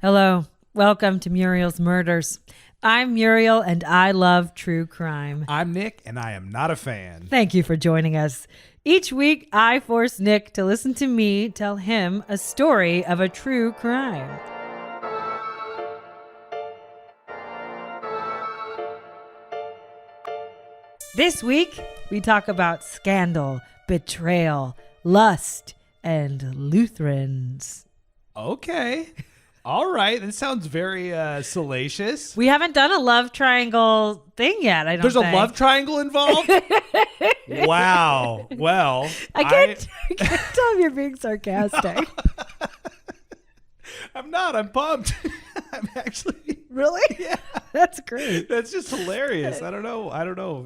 Hello, welcome to Muriel's Murders. I'm Muriel and I love true crime. I'm Nick and I am not a fan. Thank you for joining us. Each week, I force Nick to listen to me tell him a story of a true crime. This week, we talk about scandal, betrayal, lust, and Lutherans. Okay. All right. That sounds very salacious. We haven't done a love triangle thing yet, I don't There's think. a love triangle involved? Wow. Well, I can't tell if you're being sarcastic. I'm not. I'm pumped. I'm actually... Really? Yeah. That's great. That's just hilarious. I don't know.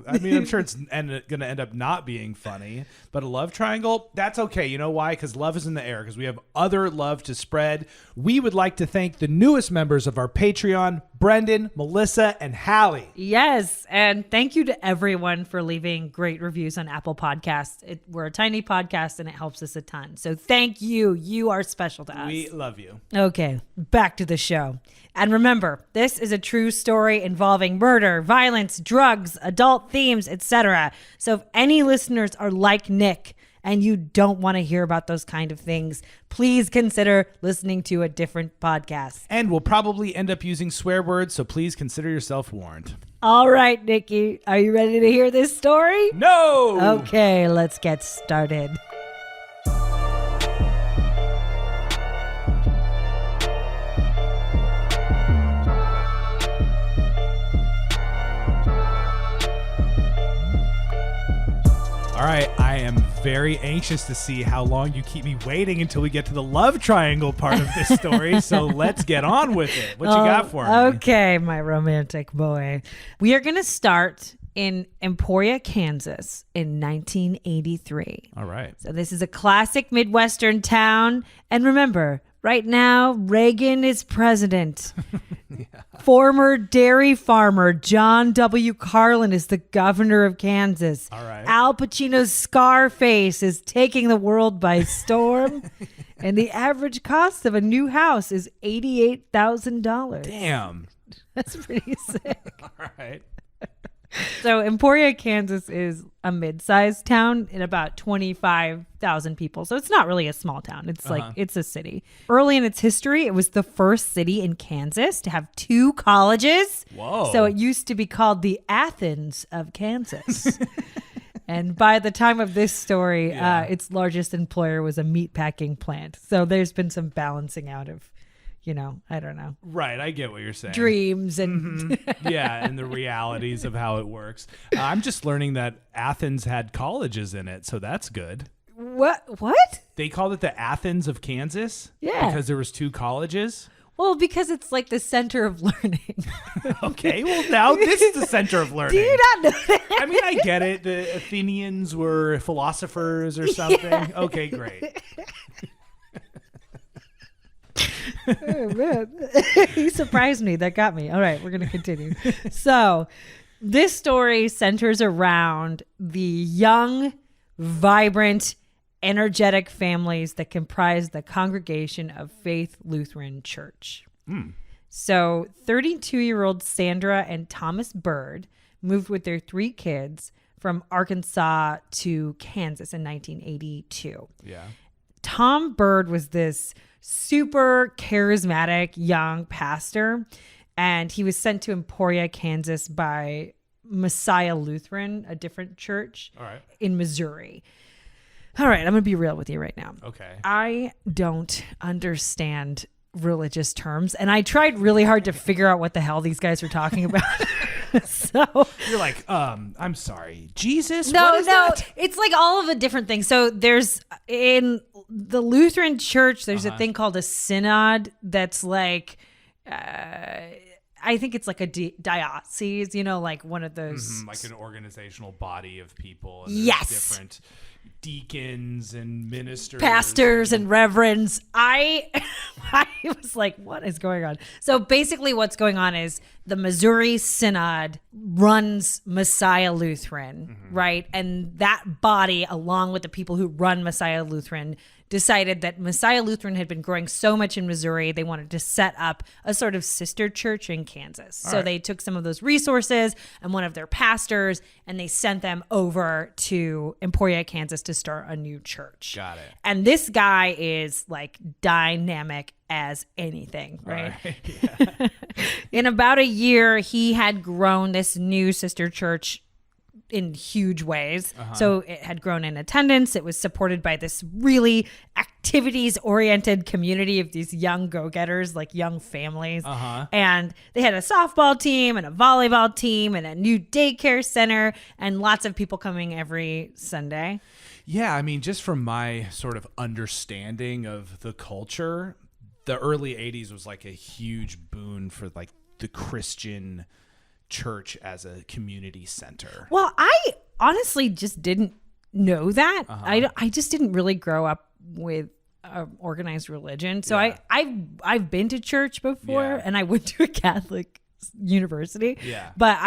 I mean, I'm sure it's going to end up not being funny, but a love triangle, that's okay. You know why? Because love is in the air, because we have other love to spread. We would like to thank the newest members of our Patreon, Brendan, Melissa, and Hallie. Yes. And thank you to everyone for leaving great reviews on Apple Podcasts. We're a tiny podcast and it helps us a ton. So thank you. You are special to us. We love you. Okay, back to the show. And remember, this is a true story involving murder, violence, drugs, adult themes, etc. So if any listeners are like Nick and you don't want to hear about those kind of things, please consider listening to a different podcast. And we'll probably end up using swear words, so please consider yourself warned. All right, Nikki, are you ready to hear this story? No! Okay, let's get started. All right, I am very anxious to see how long you keep me waiting until we get to the love triangle part of this story. So let's get on with it. What you got for me? Okay, my romantic boy. We are going to start in Emporia, Kansas in 1983. All right. So this is a classic Midwestern town. And remember, right now, Reagan is president. Yeah. Former dairy farmer John W. Carlin is the governor of Kansas. All right. Al Pacino's Scarface is taking the world by storm. And the average cost of a new house is $88,000. Damn. That's pretty sick. All right. So Emporia, Kansas is a mid-sized town in about 25,000 people. So it's not really a small town. It's like, it's a city. Early in its history, it was the first city in Kansas to have 2 colleges. Whoa. So it used to be called the Athens of Kansas. And by the time of this story, its largest employer was a meatpacking plant. So there's been some balancing out of, I don't know. Right. I get what you're saying. Dreams and Yeah, and the realities of how it works. I'm just learning that Athens had colleges in it, so that's good. What? They called it the Athens of Kansas? Yeah. Because there was 2 colleges? Well, because it's like the center of learning. Okay, well now this is the center of learning. Do you not know that? I mean, I get it. The Athenians were philosophers or something. Yeah. Okay, great. Oh, man. He surprised me. That got me. All right, we're going to continue. So this story centers around the young, vibrant, energetic families that comprise the Congregation of Faith Lutheran Church. So 32-year-old Sandra and Thomas Bird moved with their 3 kids from Arkansas to Kansas in 1982. Yeah. Tom Bird was this super charismatic young pastor, and he was sent to Emporia, Kansas by Messiah Lutheran, a different church in Missouri. All right, I'm going to be real with you right now. Okay. I don't understand religious terms, and I tried really hard to figure out what the hell these guys are talking about. So you're like, I'm sorry, Jesus? No, that? It's like all of a different thing. So there's in the Lutheran Church, there's a thing called a synod that's like, I think it's like a diocese, like one of those. Like an organizational body of people. And yes. Different deacons and ministers. Pastors and reverends. I was like, what is going on? So basically what's going on is the Missouri Synod runs Messiah Lutheran, right? And that body, along with the people who run Messiah Lutheran, decided that Messiah Lutheran had been growing so much in Missouri, they wanted to set up a sort of sister church in Kansas. So they took some of those resources and one of their pastors, and they sent them over to Emporia, Kansas to start a new church. Got it. And this guy is like dynamic as anything, right? Yeah. In about a year, he had grown this new sister church in huge ways. So it had grown in attendance. It was supported by this really activities-oriented community of these young go-getters, like young families. And they had a softball team and a volleyball team and a new daycare center and lots of people coming every Sunday. Yeah, I mean, just from my sort of understanding of the culture, the early 80s was like a huge boon for like the Christian church as a community center. Well, I honestly just didn't know that. I just didn't really grow up with organized religion. So I've been to church before, and I went to a Catholic university. Yeah. But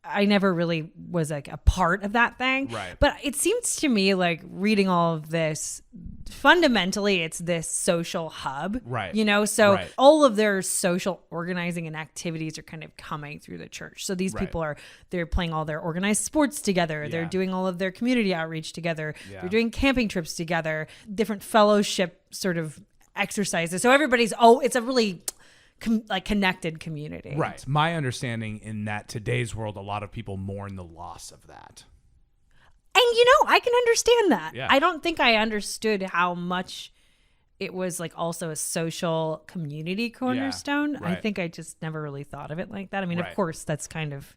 I never really was like a part of that thing. Right. But it seems to me like reading all of this, fundamentally it's this social hub. Right. You know, so Right. all of their social organizing and activities are kind of coming through the church. So these people they're playing all their organized sports together. They're doing all of their community outreach together. Yeah. They're doing camping trips together, different fellowship sort of exercises. So everybody's, it's a really connected community. Right. My understanding in that today's world, a lot of people mourn the loss of that. And, I can understand that. Yeah. I don't think I understood how much it was like also a social community cornerstone. Yeah, right. I think I just never really thought of it like that. I mean, Right. of course, that's kind of,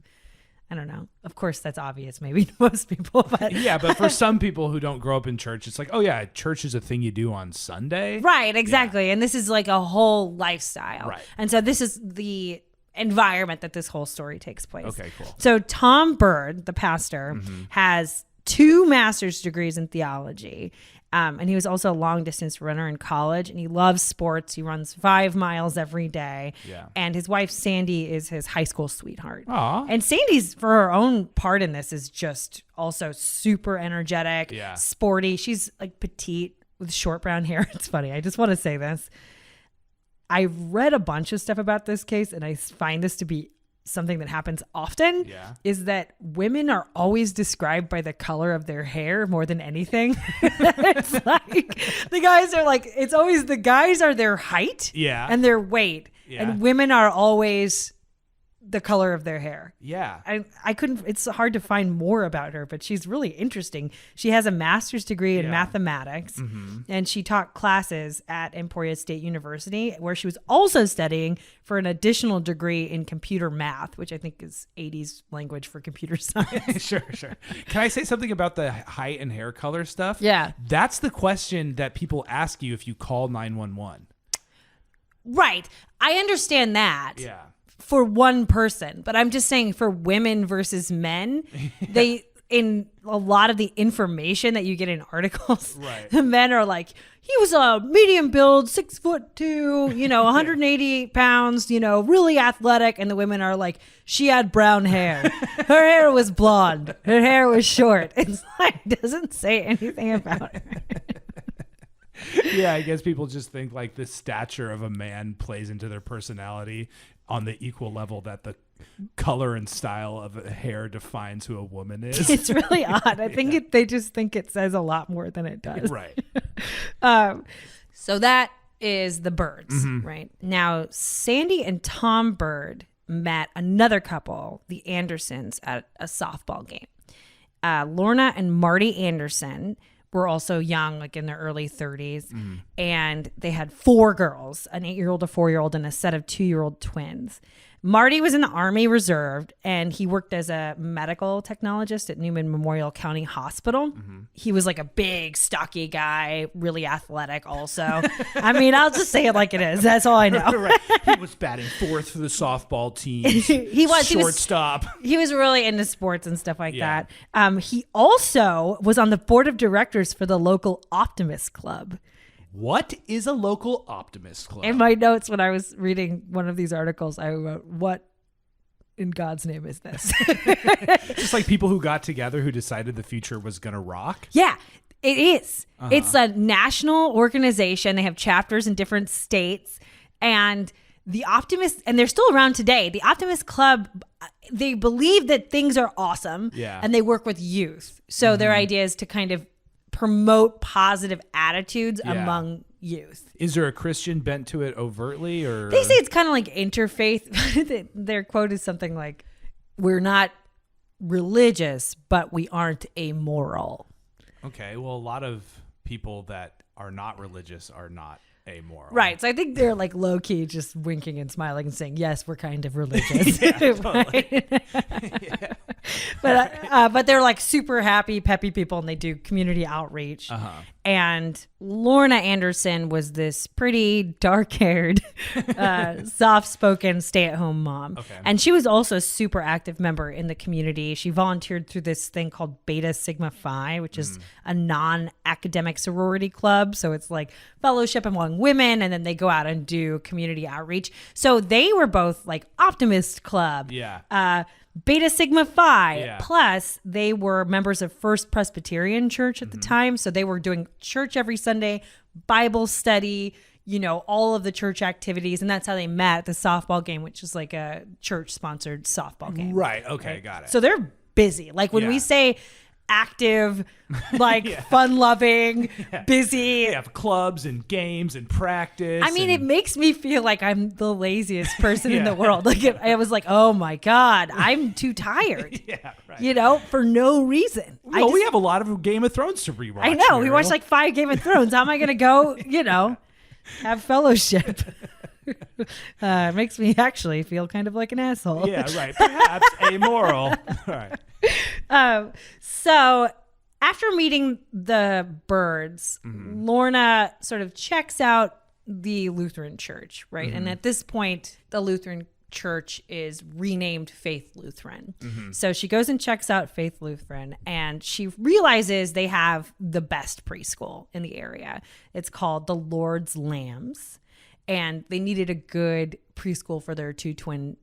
I don't know. Of course, that's obvious maybe to most people. But Yeah, but for some people who don't grow up in church, it's like, oh yeah, church is a thing you do on Sunday. Right, exactly. Yeah. And this is like a whole lifestyle. Right. And so this is the environment that this whole story takes place. Okay, cool. So Tom Bird, the pastor, has 2 master's degrees in theology. And he was also a long distance runner in college, and he loves sports. He runs 5 miles every day. Yeah. And his wife, Sandy, is his high school sweetheart. Aw. And Sandy's, for her own part in this, is just also super energetic, Yeah. sporty. She's like petite with short brown hair. It's funny. I just want to say this. I've read a bunch of stuff about this case, and I find this to be something that happens often. Yeah. Is that women are always described by the color of their hair more than anything. It's like the guys are like, it's always the guys are their height Yeah. and their weight, Yeah. and women are always the color of their hair. Yeah. I couldn't, it's hard to find more about her, but she's really interesting. She has a master's degree in Yeah. mathematics, and she taught classes at Emporia State University, where she was also studying for an additional degree in computer math, which I think is 80s language for computer science. Sure. Can I say something about the height and hair color stuff? Yeah. That's the question that people ask you if you call 911. Right. I understand that. Yeah. For one person, but I'm just saying for women versus men, they, in a lot of the information that you get in articles, Right. the men are like, he was a medium build, 6'2", 180 pounds, really athletic. And the women are like, she had brown hair. Her hair was blonde. Her hair was short. It's like, doesn't say anything about her. Yeah, I guess people just think like the stature of a man plays into their personality on the equal level that the color and style of a hair defines who a woman is. It's really odd. I think they just think it says a lot more than it does. Right. So that is the Birds, right? Now, Sandy and Tom Bird met another couple, the Andersons, at a softball game. Lorna and Marty Anderson were also young, like in their early 30s. And they had 4 girls, an 8-year-old, a 4-year-old, and a set of 2-year-old twins. Marty was in the Army Reserve, and he worked as a medical technologist at Newman Memorial County Hospital. He was like a big, stocky guy, really athletic also. I mean, I'll just say it like it is. That's all I know. Right. He was batting 4th for the softball team. He was shortstop. He was really into sports and stuff like Yeah. that. He also was on the board of directors for the local Optimist Club. What is a local optimist club? In my notes, when I was reading one of these articles, I wrote, "What in God's name is this?" Just like people who got together who decided the future was going to rock. Yeah. It is. It's a national organization. They have chapters in different states. And the Optimist, and they're still around today, the Optimist Club, they believe that things are awesome. Yeah. And they work with youth. So their idea is to kind of promote positive attitudes among youth. Is there a Christian bent to it overtly, or they say it's kind of like interfaith? Their quote is something like, "We're not religious, but we aren't amoral." Okay, well, a lot of people that are not religious are not amoral. Right. So I think they're like low key just winking and smiling and saying, yes, we're kind of religious. Yeah, totally. Yeah. But they're like super happy, peppy people, and they do community outreach. And Lorna Anderson was this pretty dark-haired, soft-spoken stay-at-home mom. Okay. And she was also a super active member in the community. She volunteered through this thing called Beta Sigma Phi, which is a non-academic sorority club. So it's like fellowship among women, and then they go out and do community outreach. So they were both like Optimist Club. Yeah. Beta Sigma Phi. Yeah. Plus, they were members of First Presbyterian Church at the time. So they were doing church every Sunday, Bible study, all of the church activities. And that's how they met at the softball game, which is like a church-sponsored softball game. Right. Okay. Got it. So they're busy. Like when we say active, like fun-loving, busy. They have clubs and games and practice. I mean, it makes me feel like I'm the laziest person in the world. Like I was like, oh my God, I'm too tired. Yeah, right. For no reason. Well, we have a lot of Game of Thrones to rewatch. I know. Muriel. We watched like 5 Game of Thrones. How am I going to go, have fellowship? It makes me actually feel kind of like an asshole. Yeah, right. Perhaps amoral. All right. So after meeting the Birds, Lorna sort of checks out the Lutheran church, right? And at this point, the Lutheran church is renamed Faith Lutheran. So she goes and checks out Faith Lutheran, and she realizes they have the best preschool in the area. It's called the Lord's Lambs, and they needed a good preschool for their 2 twin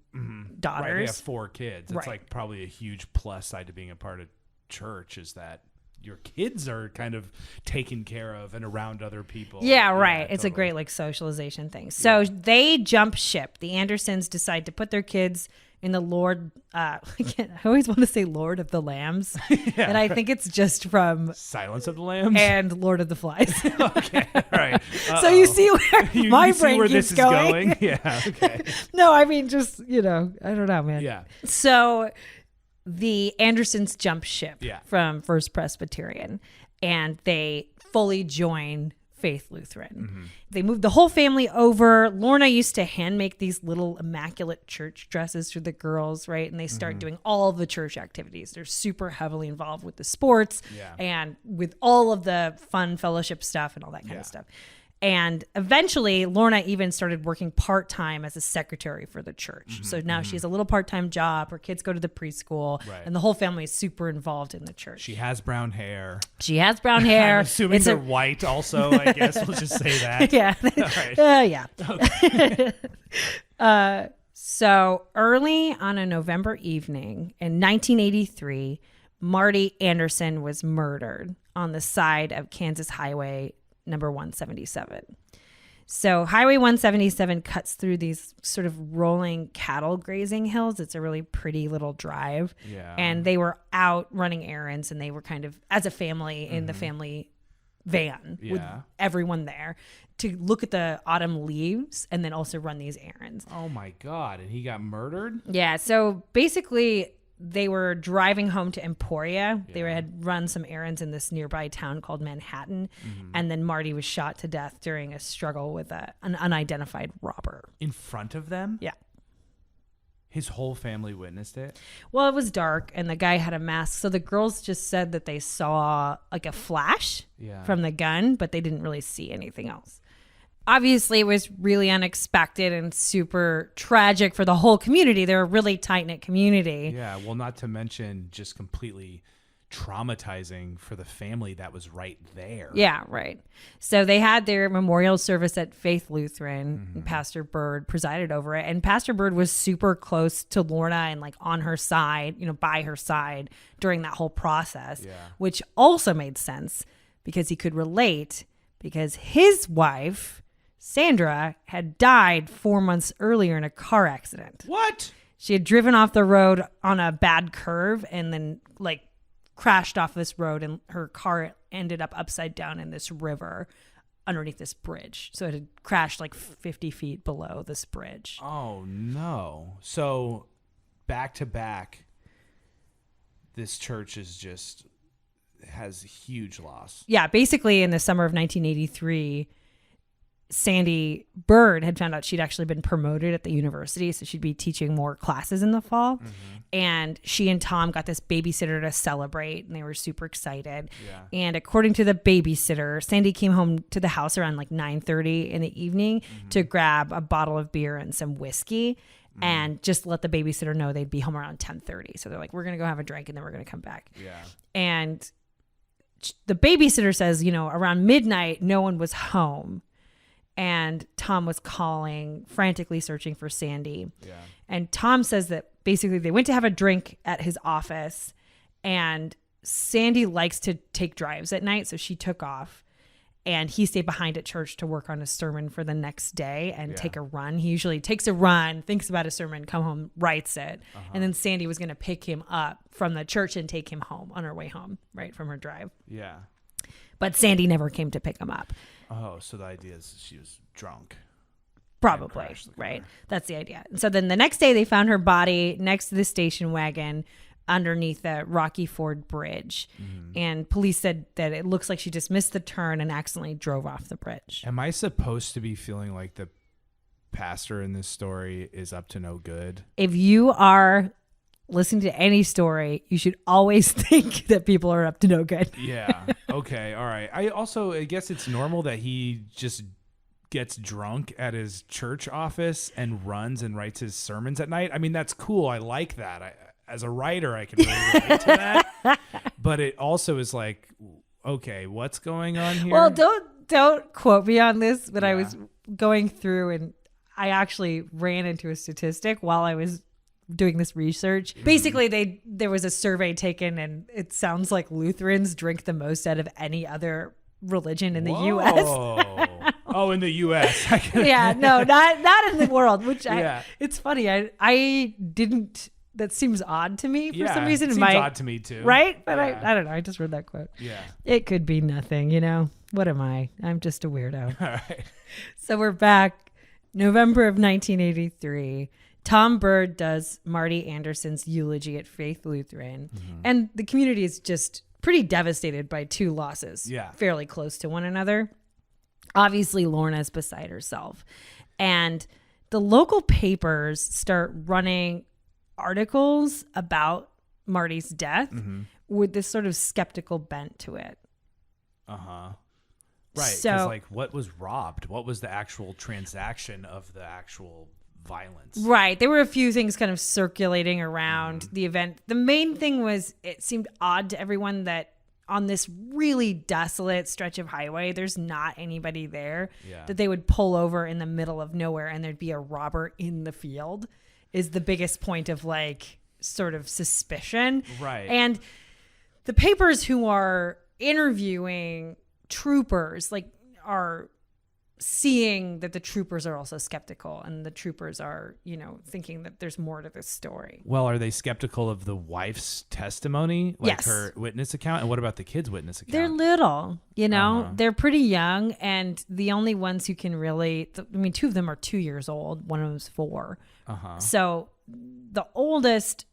daughters. Right, they have 4 kids. It's like probably a huge plus side to being a part of church is that your kids are kind of taken care of and around other people. Yeah, right. It's a great like socialization thing. So they jump ship. The Andersons decide to put their kids in the Lord. I always want to say Lord of the Lambs, and I think it's just from Silence of the Lambs and Lord of the Flies. Okay, all right. So you see where my brain where keeps this going. is going. Yeah. Okay. No, I mean just I don't know, man. Yeah. So the Andersons jump ship Yeah. from First Presbyterian, and they fully join Faith Lutheran. They moved the whole family over. Lorna used to hand make these little immaculate church dresses for the girls, right? And they start doing all of the church activities. They're super heavily involved with the sports and with all of the fun fellowship stuff and all that kind of stuff. And eventually, Lorna even started working part-time as a secretary for the church. So now she has a little part-time job. Her kids go to the preschool, and the whole family is super involved in the church. She has brown hair. She has brown hair. I'm assuming they're white also, I guess. We'll just say that. Yeah. All right. Yeah. So early on a November evening in 1983, Marty Anderson was murdered on the side of Kansas Highway number 177. So Highway 177 cuts through these sort of rolling cattle grazing hills. It's a really pretty little drive. Yeah. And they were out running errands, and they were kind of as a family in the family van with everyone there to look at the autumn leaves and then also run these errands. Oh my God. And he got murdered? Yeah. So basically they were driving home to Emporia. They had run some errands in this nearby town called Manhattan. And then Marty was shot to death during a struggle with an unidentified robber. In front of them? Yeah. His whole family witnessed it? Well, it was dark and the guy had a mask. So the girls just said that they saw like a flash from the gun, but they didn't really see anything else. Obviously, it was really unexpected and super tragic for the whole community. They're a really tight-knit community. Yeah, well, not to mention just completely traumatizing for the family that was right there. Yeah, right. So they had their memorial service at Faith Lutheran. And Pastor Bird presided over it. And Pastor Bird was super close to Lorna and like on her side, by her side during that whole process, which also made sense because he could relate, because his wife, Sandra, had died 4 months earlier in a car accident. What? She had driven off the road on a bad curve and then like crashed off this road, and her car ended up upside down in this river underneath this bridge. So it had crashed like 50 feet below this bridge. Oh, no. So back to back, this church has huge loss. Yeah, basically in the summer of 1983, Sandy Bird had found out she'd actually been promoted at the university, so she'd be teaching more classes in the fall. Mm-hmm. And she and Tom got this babysitter to celebrate, and they were super excited. Yeah. And according to the babysitter, Sandy came home to the house around like 9:30 in the evening to grab a bottle of beer and some whiskey, and just let the babysitter know they'd be home around 10:30. So they're like, we're going to go have a drink, and then we're going to come back. Yeah. And the babysitter says, around midnight, no one was home. And Tom was calling, frantically searching for Sandy. Yeah. And Tom says that basically they went to have a drink at his office, and Sandy likes to take drives at night, so she took off. And he stayed behind at church to work on a sermon for the next day and take a run. He usually takes a run, thinks about a sermon, come home, writes it. And then Sandy was going to pick him up from the church and take him home on her way home, right, from her drive. Yeah. But Sandy never came to pick him up. Oh, so the idea is she was drunk. Probably, right? That's the idea. And so then the next day they found her body next to the station wagon underneath the Rocky Ford Bridge. Mm-hmm. And police said that it looks like she just missed the turn and accidentally drove off the bridge. Am I supposed to be feeling like the pastor in this story is up to no good? If you are listening to any story, you should always think that people are up to no good. Yeah. Okay. All right. I guess it's normal that he just gets drunk at his church office and runs and writes his sermons at night. I mean, that's cool. I like that. As a writer, I can really relate to that. But it also is like, okay, what's going on here? Well, don't quote me on this, but I was going through and I actually ran into a statistic while I was doing this research. Basically, there was a survey taken, and it sounds like Lutherans drink the most out of any other religion in the U.S. Oh, in the U.S. Yeah, no, not in the world. Which it's funny. I didn't. That seems odd to me for some reason. It seems odd to me too. Right? But I don't know. I just read that quote. Yeah. It could be nothing. What am I? I'm just a weirdo. All right. So we're back, November of 1983. Tom Bird does Marty Anderson's eulogy at Faith Lutheran. Mm-hmm. And the community is just pretty devastated by two losses. Yeah. Fairly close to one another. Obviously, Lorna's beside herself. And the local papers start running articles about Marty's death with this sort of skeptical bent to it. Uh-huh. Right. So, like, what was robbed? What was the actual transaction of the actual violence? Right. There were a few things kind of circulating around the event. The main thing was it seemed odd to everyone that on this really desolate stretch of highway, there's not anybody there, that they would pull over in the middle of nowhere and there'd be a robber in the field is the biggest point of like sort of suspicion. Right. And the papers who are interviewing troopers like are seeing that the troopers are also skeptical, and the troopers are, thinking that there's more to this story. Well, are they skeptical of the wife's testimony, like her witness account? And what about the kids' witness account? They're little, they're pretty young, and the only ones who can really, two of them are 2 years old. One of them's 4. So the oldest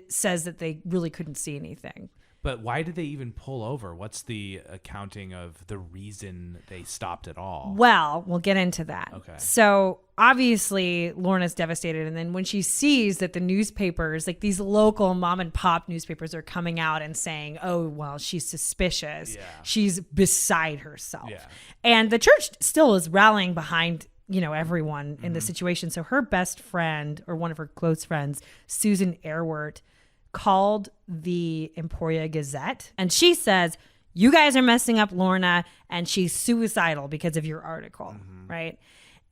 says that they really couldn't see anything. But why did they even pull over? What's the accounting of the reason they stopped at all? Well, we'll get into that. Okay. So obviously Lorna's devastated. And then when she sees that the newspapers, like these local mom and pop newspapers, are coming out and saying, oh, well, she's suspicious. Yeah. She's beside herself. Yeah. And the church still is rallying behind everyone in the situation. So her best friend, or one of her close friends, Susan Airwort, called the Emporia Gazette, and she says, you guys are messing up Lorna, and she's suicidal because of your article, right?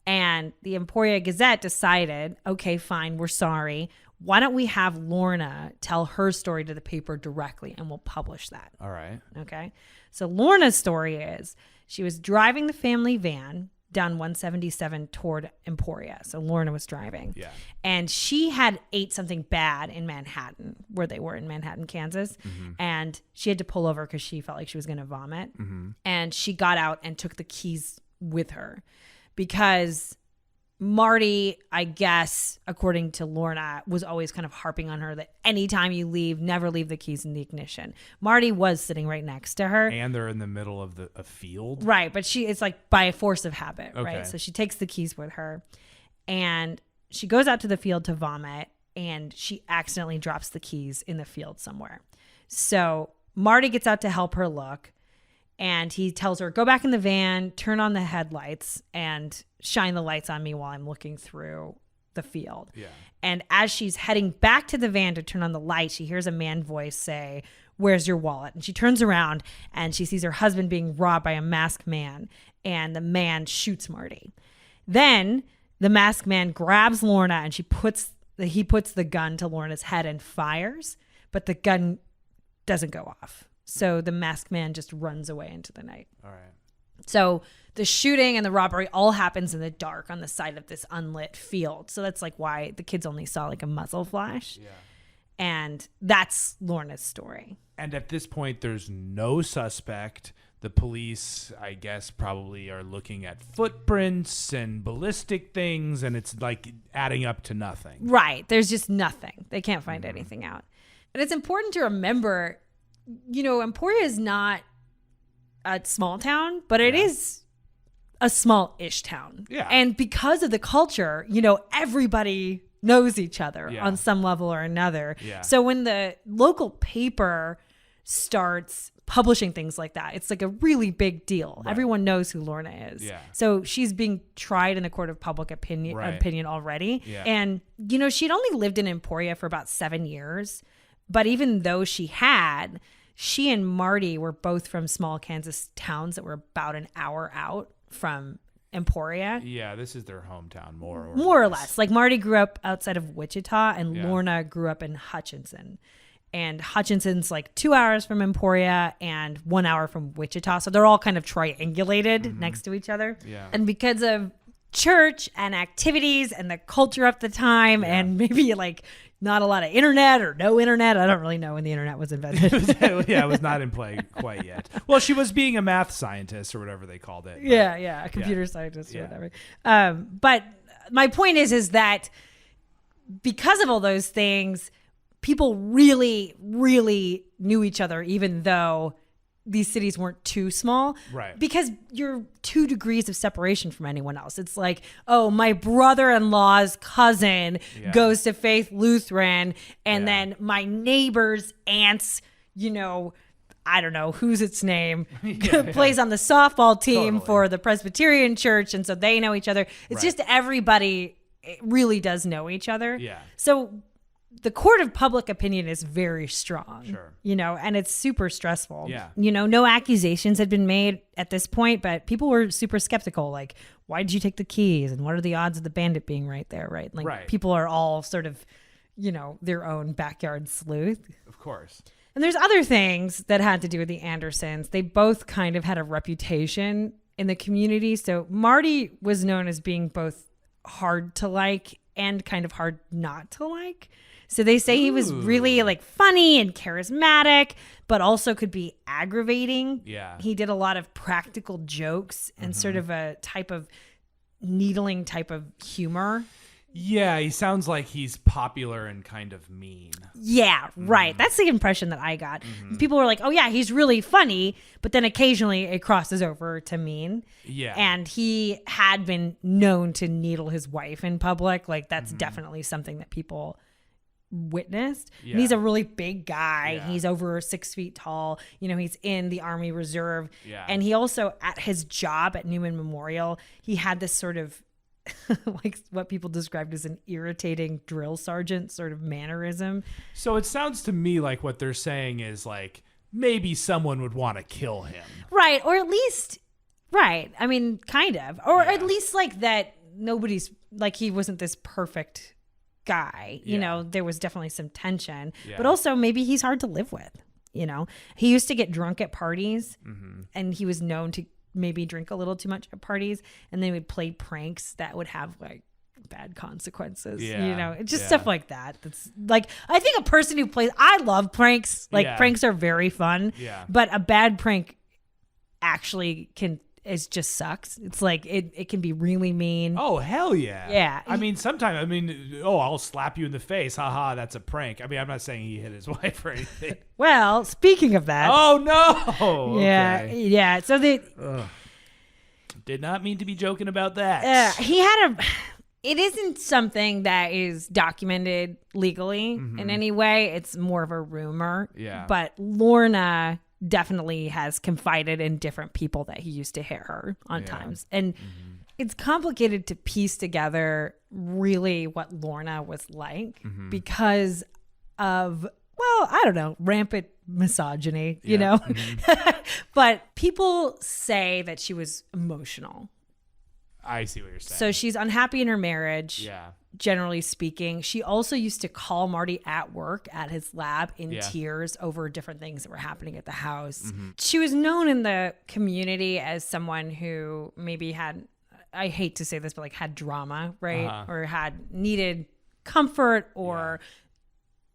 And the Emporia Gazette decided, okay, fine, we're sorry. why don't we have Lorna tell her story to the paper directly and we'll publish that. All right. Okay. So Lorna's story is she was driving the family van down 177 toward Emporia. So Lorna was driving. Yeah. And she had ate something bad in Manhattan, where they were in Manhattan, Kansas. And she had to pull over because she felt like she was going to vomit. And she got out and took the keys with her because Marty, I guess, according to Lorna, was always kind of harping on her that anytime you leave, never leave the keys in the ignition. Marty was sitting right next to her. And they're in the middle of a field. Right. But it's like by force of habit, Okay. right? So she takes the keys with her and she goes out to the field to vomit and she accidentally drops the keys in the field somewhere. So Marty gets out to help her look. And he tells her, go back in the van, turn on the headlights, and shine the lights on me while I'm looking through the field. Yeah. And as she's heading back to the van to turn on the light, she hears a man voice say, where's your wallet? And she turns around and she sees her husband being robbed by a masked man. And the man shoots Marty. Then the masked man grabs Lorna and he puts the gun to Lorna's head and fires, but the gun doesn't go off. So the masked man just runs away into the night. All right. So the shooting and the robbery all happens in the dark on the side of this unlit field. So that's like why the kids only saw like a muzzle flash. Yeah. And that's Lorna's story. And at this point, there's no suspect. The police, I guess, probably are looking at footprints and ballistic things, and it's like adding up to nothing. Right. There's just nothing. They can't find anything out. And it's important to remember, Emporia is not a small town, but it is a small-ish town. Yeah. And because of the culture, everybody knows each other on some level or another. Yeah. So when the local paper starts publishing things like that, it's like a really big deal. Right. Everyone knows who Lorna is. Yeah. So she's being tried in the court of public opinion already. Yeah. And, she'd only lived in Emporia for about 7 years. But even though she and Marty were both from small Kansas towns that were about an hour out from Emporia. Yeah, this is their hometown, more or less. Like Marty grew up outside of Wichita and Yeah. Lorna grew up in Hutchinson. And Hutchinson's like 2 hours from Emporia and 1 hour from Wichita. So they're all kind of triangulated next to each other. Yeah. And because of church and activities and the culture of the time and maybe like not a lot of internet or no internet. I don't really know when the internet was invented. It was not in play quite yet. Well, she was being a math scientist or whatever they called it. A computer scientist or whatever. But my point is that because of all those things, people really, really knew each other, even though these cities weren't too small. Right. Because you're 2 degrees of separation from anyone else. It's like, oh, my brother-in-law's cousin goes to Faith Lutheran, and then my neighbor's aunt's, I don't know, who's its name, plays on the softball team for the Presbyterian church, and so they know each other. It's just everybody really does know each other. Yeah. So the court of public opinion is very strong, Sure. And it's super stressful. Yeah. No accusations had been made at this point, but people were super skeptical. Like, why did you take the keys? And what are the odds of the bandit being right there? Right. Like people are all sort of, their own backyard sleuth. Of course. And there's other things that had to do with the Andersons. They both kind of had a reputation in the community. So Marty was known as being both hard to like and kind of hard not to like. So they say he was really like funny and charismatic, but also could be aggravating. Yeah. He did a lot of practical jokes and sort of a type of needling type of humor. Yeah, he sounds like he's popular and kind of mean. Yeah, right. That's the impression that I got. People were like, oh yeah, he's really funny, but then occasionally it crosses over to mean. Yeah. And he had been known to needle his wife in public. Like that's definitely something that people witnessed. Yeah. And he's a really big guy. Yeah. He's over 6 feet tall. He's in the Army Reserve. Yeah. And he also, at his job at Newman Memorial, he had this sort of like what people described as an irritating drill sergeant sort of mannerism. So it sounds to me like what they're saying is like maybe someone would want to kill him. Right. Or at least, right. I mean, kind of. Or at least like that nobody's, like he wasn't this perfect guy. You know, there was definitely some tension, Yeah. but also maybe he's hard to live with. You know, he used to get drunk at parties, and he was known to maybe drink a little too much at parties, and then would play pranks that would have like bad consequences. Yeah. You know, it's just stuff like that. That's like, I think a person who plays, I love pranks. Like pranks are very fun. Yeah. But a bad prank actually just sucks. It's like it can be really mean. Oh, hell yeah. Yeah. I mean, sometimes, I'll slap you in the face. Haha, that's a prank. I mean, I'm not saying he hit his wife or anything. Well, speaking of that. Oh, no. Yeah. Okay. Yeah. So Did not mean to be joking about that. it isn't something that is documented legally in any way. It's more of a rumor. Yeah. But Lorna definitely has confided in different people that he used to hit her on times. And it's complicated to piece together really what Lorna was like because of, well, I don't know, rampant misogyny, you know? But people say that she was emotional. I see what you're saying. So she's unhappy in her marriage. Yeah. Generally speaking. She also used to call Marty at work at his lab in tears over different things that were happening at the house. She was known in the community as someone who maybe had, I hate to say this, but like had drama, right? Or had needed comfort or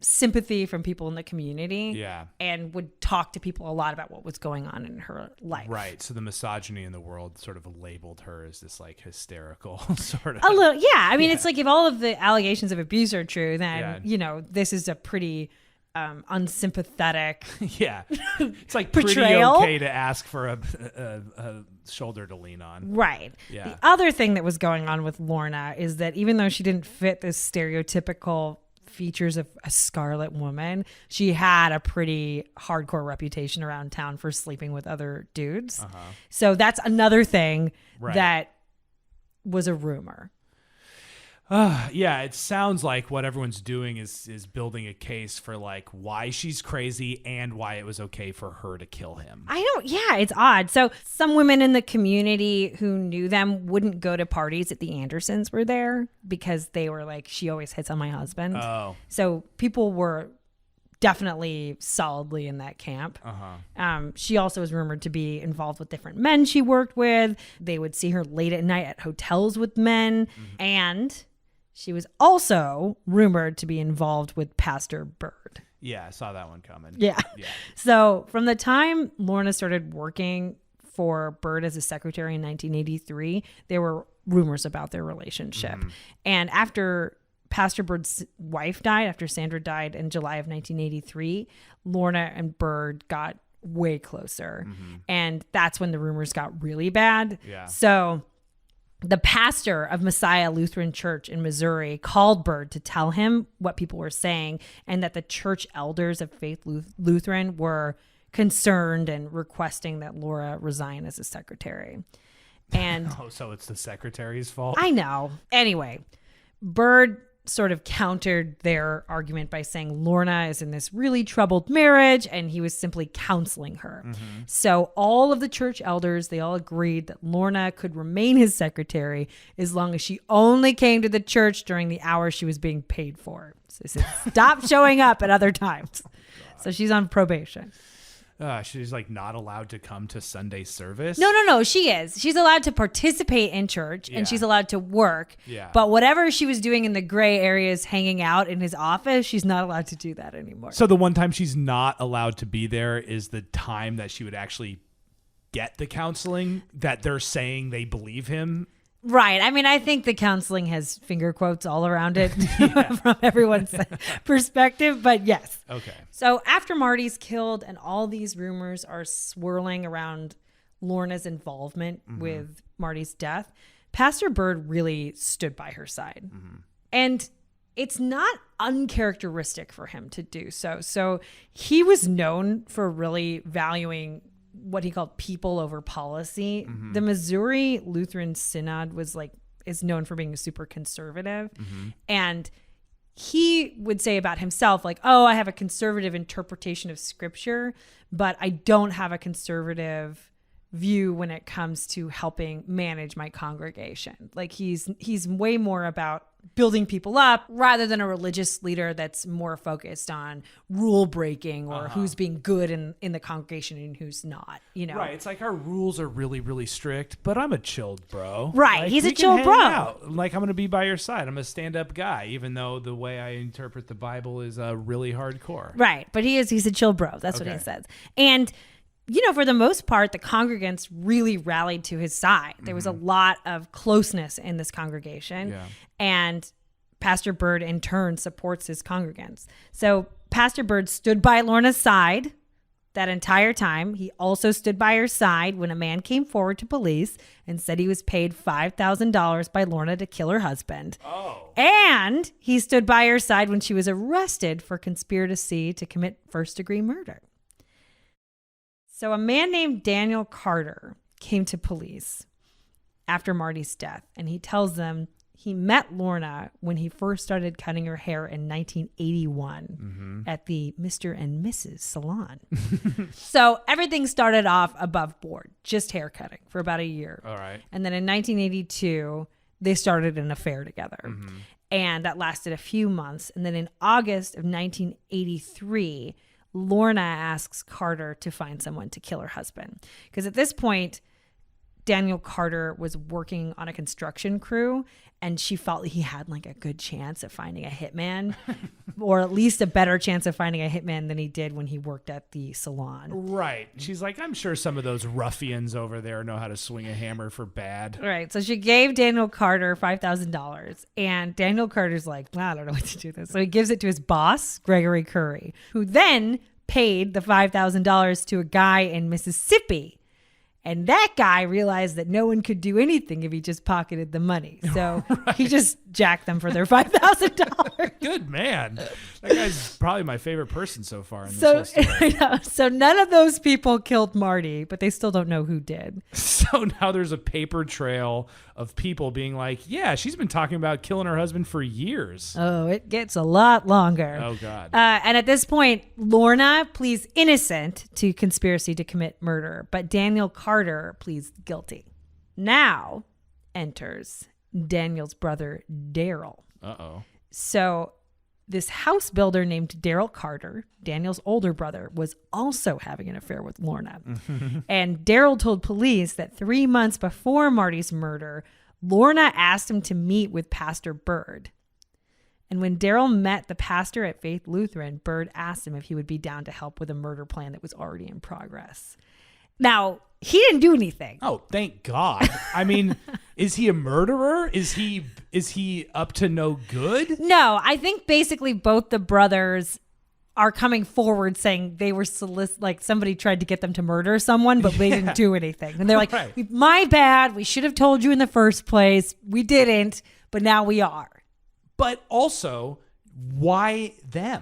sympathy from people in the community, and would talk to people a lot about what was going on in her life. Right. So the misogyny in the world sort of labeled her as this like hysterical sort of. A little, yeah. I mean, it's like if all of the allegations of abuse are true, then you know this is a pretty unsympathetic. Yeah. It's like betrayal. Pretty okay to ask for a shoulder to lean on. Right. Yeah. The other thing that was going on with Lorna is that even though she didn't fit this stereotypical features of a Scarlet woman, she had a pretty hardcore reputation around town for sleeping with other dudes. So that's another thing that was a rumor. Yeah, it sounds like what everyone's doing is building a case for like why she's crazy and why it was okay for her to kill him. It's odd. So some women in the community who knew them wouldn't go to parties that the Andersons were there because they were like, she always hits on my husband. Oh. So people were definitely solidly in that camp. She also was rumored to be involved with different men she worked with. They would see her late at night at hotels with men. And she was also rumored to be involved with Pastor Bird. Yeah, I saw that one coming. Yeah. So from the time Lorna started working for Bird as a secretary in 1983, there were rumors about their relationship. And after Pastor Bird's wife died, after Sandra died in July of 1983, Lorna and Bird got way closer. And that's when the rumors got really bad. So the pastor of Messiah Lutheran Church in Missouri called Bird to tell him what people were saying and that the church elders of Faith Lutheran were concerned and requesting that Laura resign as a secretary. And so it's the secretary's fault? I know. Anyway, Bird sort of countered their argument by saying Lorna is in this really troubled marriage and he was simply counseling her. So all of the church elders, they all agreed that Lorna could remain his secretary as long as she only came to the church during the hours she was being paid for. So he said, stop showing up at other times. So she's on probation. She's like not allowed to come to Sunday service? No. She is. She's allowed to participate in church and she's allowed to work. Yeah. But whatever she was doing in the gray areas, hanging out in his office, she's not allowed to do that anymore. So the one time she's not allowed to be there is the time that she would actually get the counseling that they're saying they believe him. Right. I mean, I think the counseling has finger quotes all around it from everyone's perspective, but yes. Okay. So after Marty's killed and all these rumors are swirling around Lorna's involvement with Marty's death, Pastor Bird really stood by her side. And it's not uncharacteristic for him to do so. So he was known for really valuing what he called people over policy. The Missouri Lutheran Synod is known for being super conservative. And he would say about himself, like, oh, I have a conservative interpretation of scripture, but I don't have a conservative view when it comes to helping manage my congregation. Like he's way more about building people up rather than a religious leader that's more focused on rule breaking or who's being good in the congregation and who's not, you know? Right. It's like our rules are really, really strict, but I'm a chilled bro. Right. Like, He's a we can chill hang bro. out. Like I'm going to be by your side. I'm a stand-up guy, even though the way I interpret the Bible is really hardcore. Right. But he's a chill bro. That's what he says. And you know, for the most part, the congregants really rallied to his side. There was a lot of closeness in this congregation. Yeah. And Pastor Bird, in turn, supports his congregants. So Pastor Bird stood by Lorna's side that entire time. He also stood by her side when a man came forward to police and said he was paid $5,000 by Lorna to kill her husband. Oh. And he stood by her side when she was arrested for conspiracy to commit first-degree murder. So a man named Daniel Carter came to police after Marty's death, and he tells them he met Lorna when he first started cutting her hair in 1981 at the Mr. and Mrs. Salon. So everything started off above board, just hair cutting for about a year. All right. And then in 1982, they started an affair together. And that lasted a few months. And then in August of 1983, Lorna asks Carter to find someone to kill her husband. Because at this point, Daniel Carter was working on a construction crew and she felt he had like a good chance of finding a hitman or at least a better chance of finding a hitman than he did when he worked at the salon. Right. She's like, I'm sure some of those ruffians over there know how to swing a hammer for bad. Right. So she gave Daniel Carter $5,000 and Daniel Carter's like, well, I don't know what to do with this. So he gives it to his boss, Gregory Curry, who then paid the $5,000 to a guy in Mississippi. And that guy realized that no one could do anything if he just pocketed the money. So he just jacked them for their $5,000. Good man. That guy's probably my favorite person so far in this whole story. So none of those people killed Marty, but they still don't know who did. So now there's a paper trail of people being like, yeah, she's been talking about killing her husband for years. Oh, it gets a lot longer. Oh, God. And at this point, Lorna pleads innocent to conspiracy to commit murder, but Daniel Carter pleads guilty. Now enters Daniel's brother, Daryl. Uh-oh. So this house builder named Daryl Carter, Daniel's older brother, was also having an affair with Lorna. And Daryl told police that 3 months before Marty's murder, Lorna asked him to meet with Pastor Bird. And when Daryl met the pastor at Faith Lutheran, Bird asked him if he would be down to help with a murder plan that was already in progress. Now, he didn't do anything. Oh, thank God. I mean, is he a murderer? Is he up to no good? No, I think basically both the brothers are coming forward saying they were like somebody tried to get them to murder someone, but they didn't do anything. And they're like, Right. my bad. We should have told you in the first place. We didn't, but now we are. But also, why them?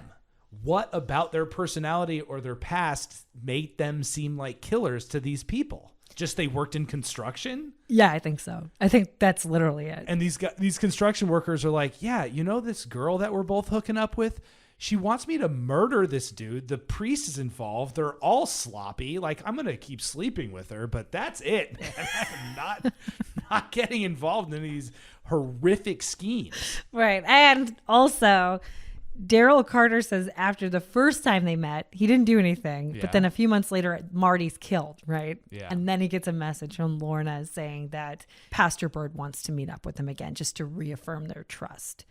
What about their personality or their past made them seem like killers to these people? Just they worked in construction? Yeah, I think so. I think that's literally it. And these construction workers are like, yeah, you know this girl that we're both hooking up with? She wants me to murder this dude. The priest is involved. They're all sloppy. Like, I'm going to keep sleeping with her, but that's it, man. I'm not getting involved in these horrific schemes. Right. And also, Daryl Carter says after the first time they met, he didn't do anything. Yeah. But then a few months later, Marty's killed, right? Yeah. And then he gets a message from Lorna saying that Pastor Bird wants to meet up with him again just to reaffirm their trust.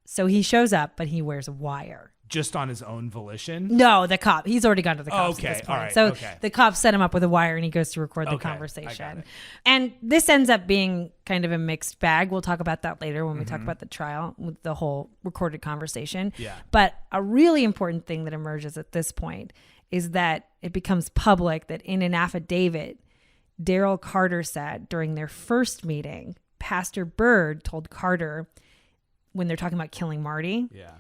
So he shows up, but he wears a wire. Just on his own volition? No, the cop. He's already gone to the cops Okay, at this point. all right, So okay. the cops set him up with a wire and he goes to record the Okay, I got conversation. it. And this ends up being kind of a mixed bag. We'll talk about that later when we talk about the trial with the whole recorded conversation. Yeah. But a really important thing that emerges at this point is that it becomes public that in an affidavit, Daryl Carter said during their first meeting, Pastor Bird told Carter when they're talking about killing Marty. Yeah.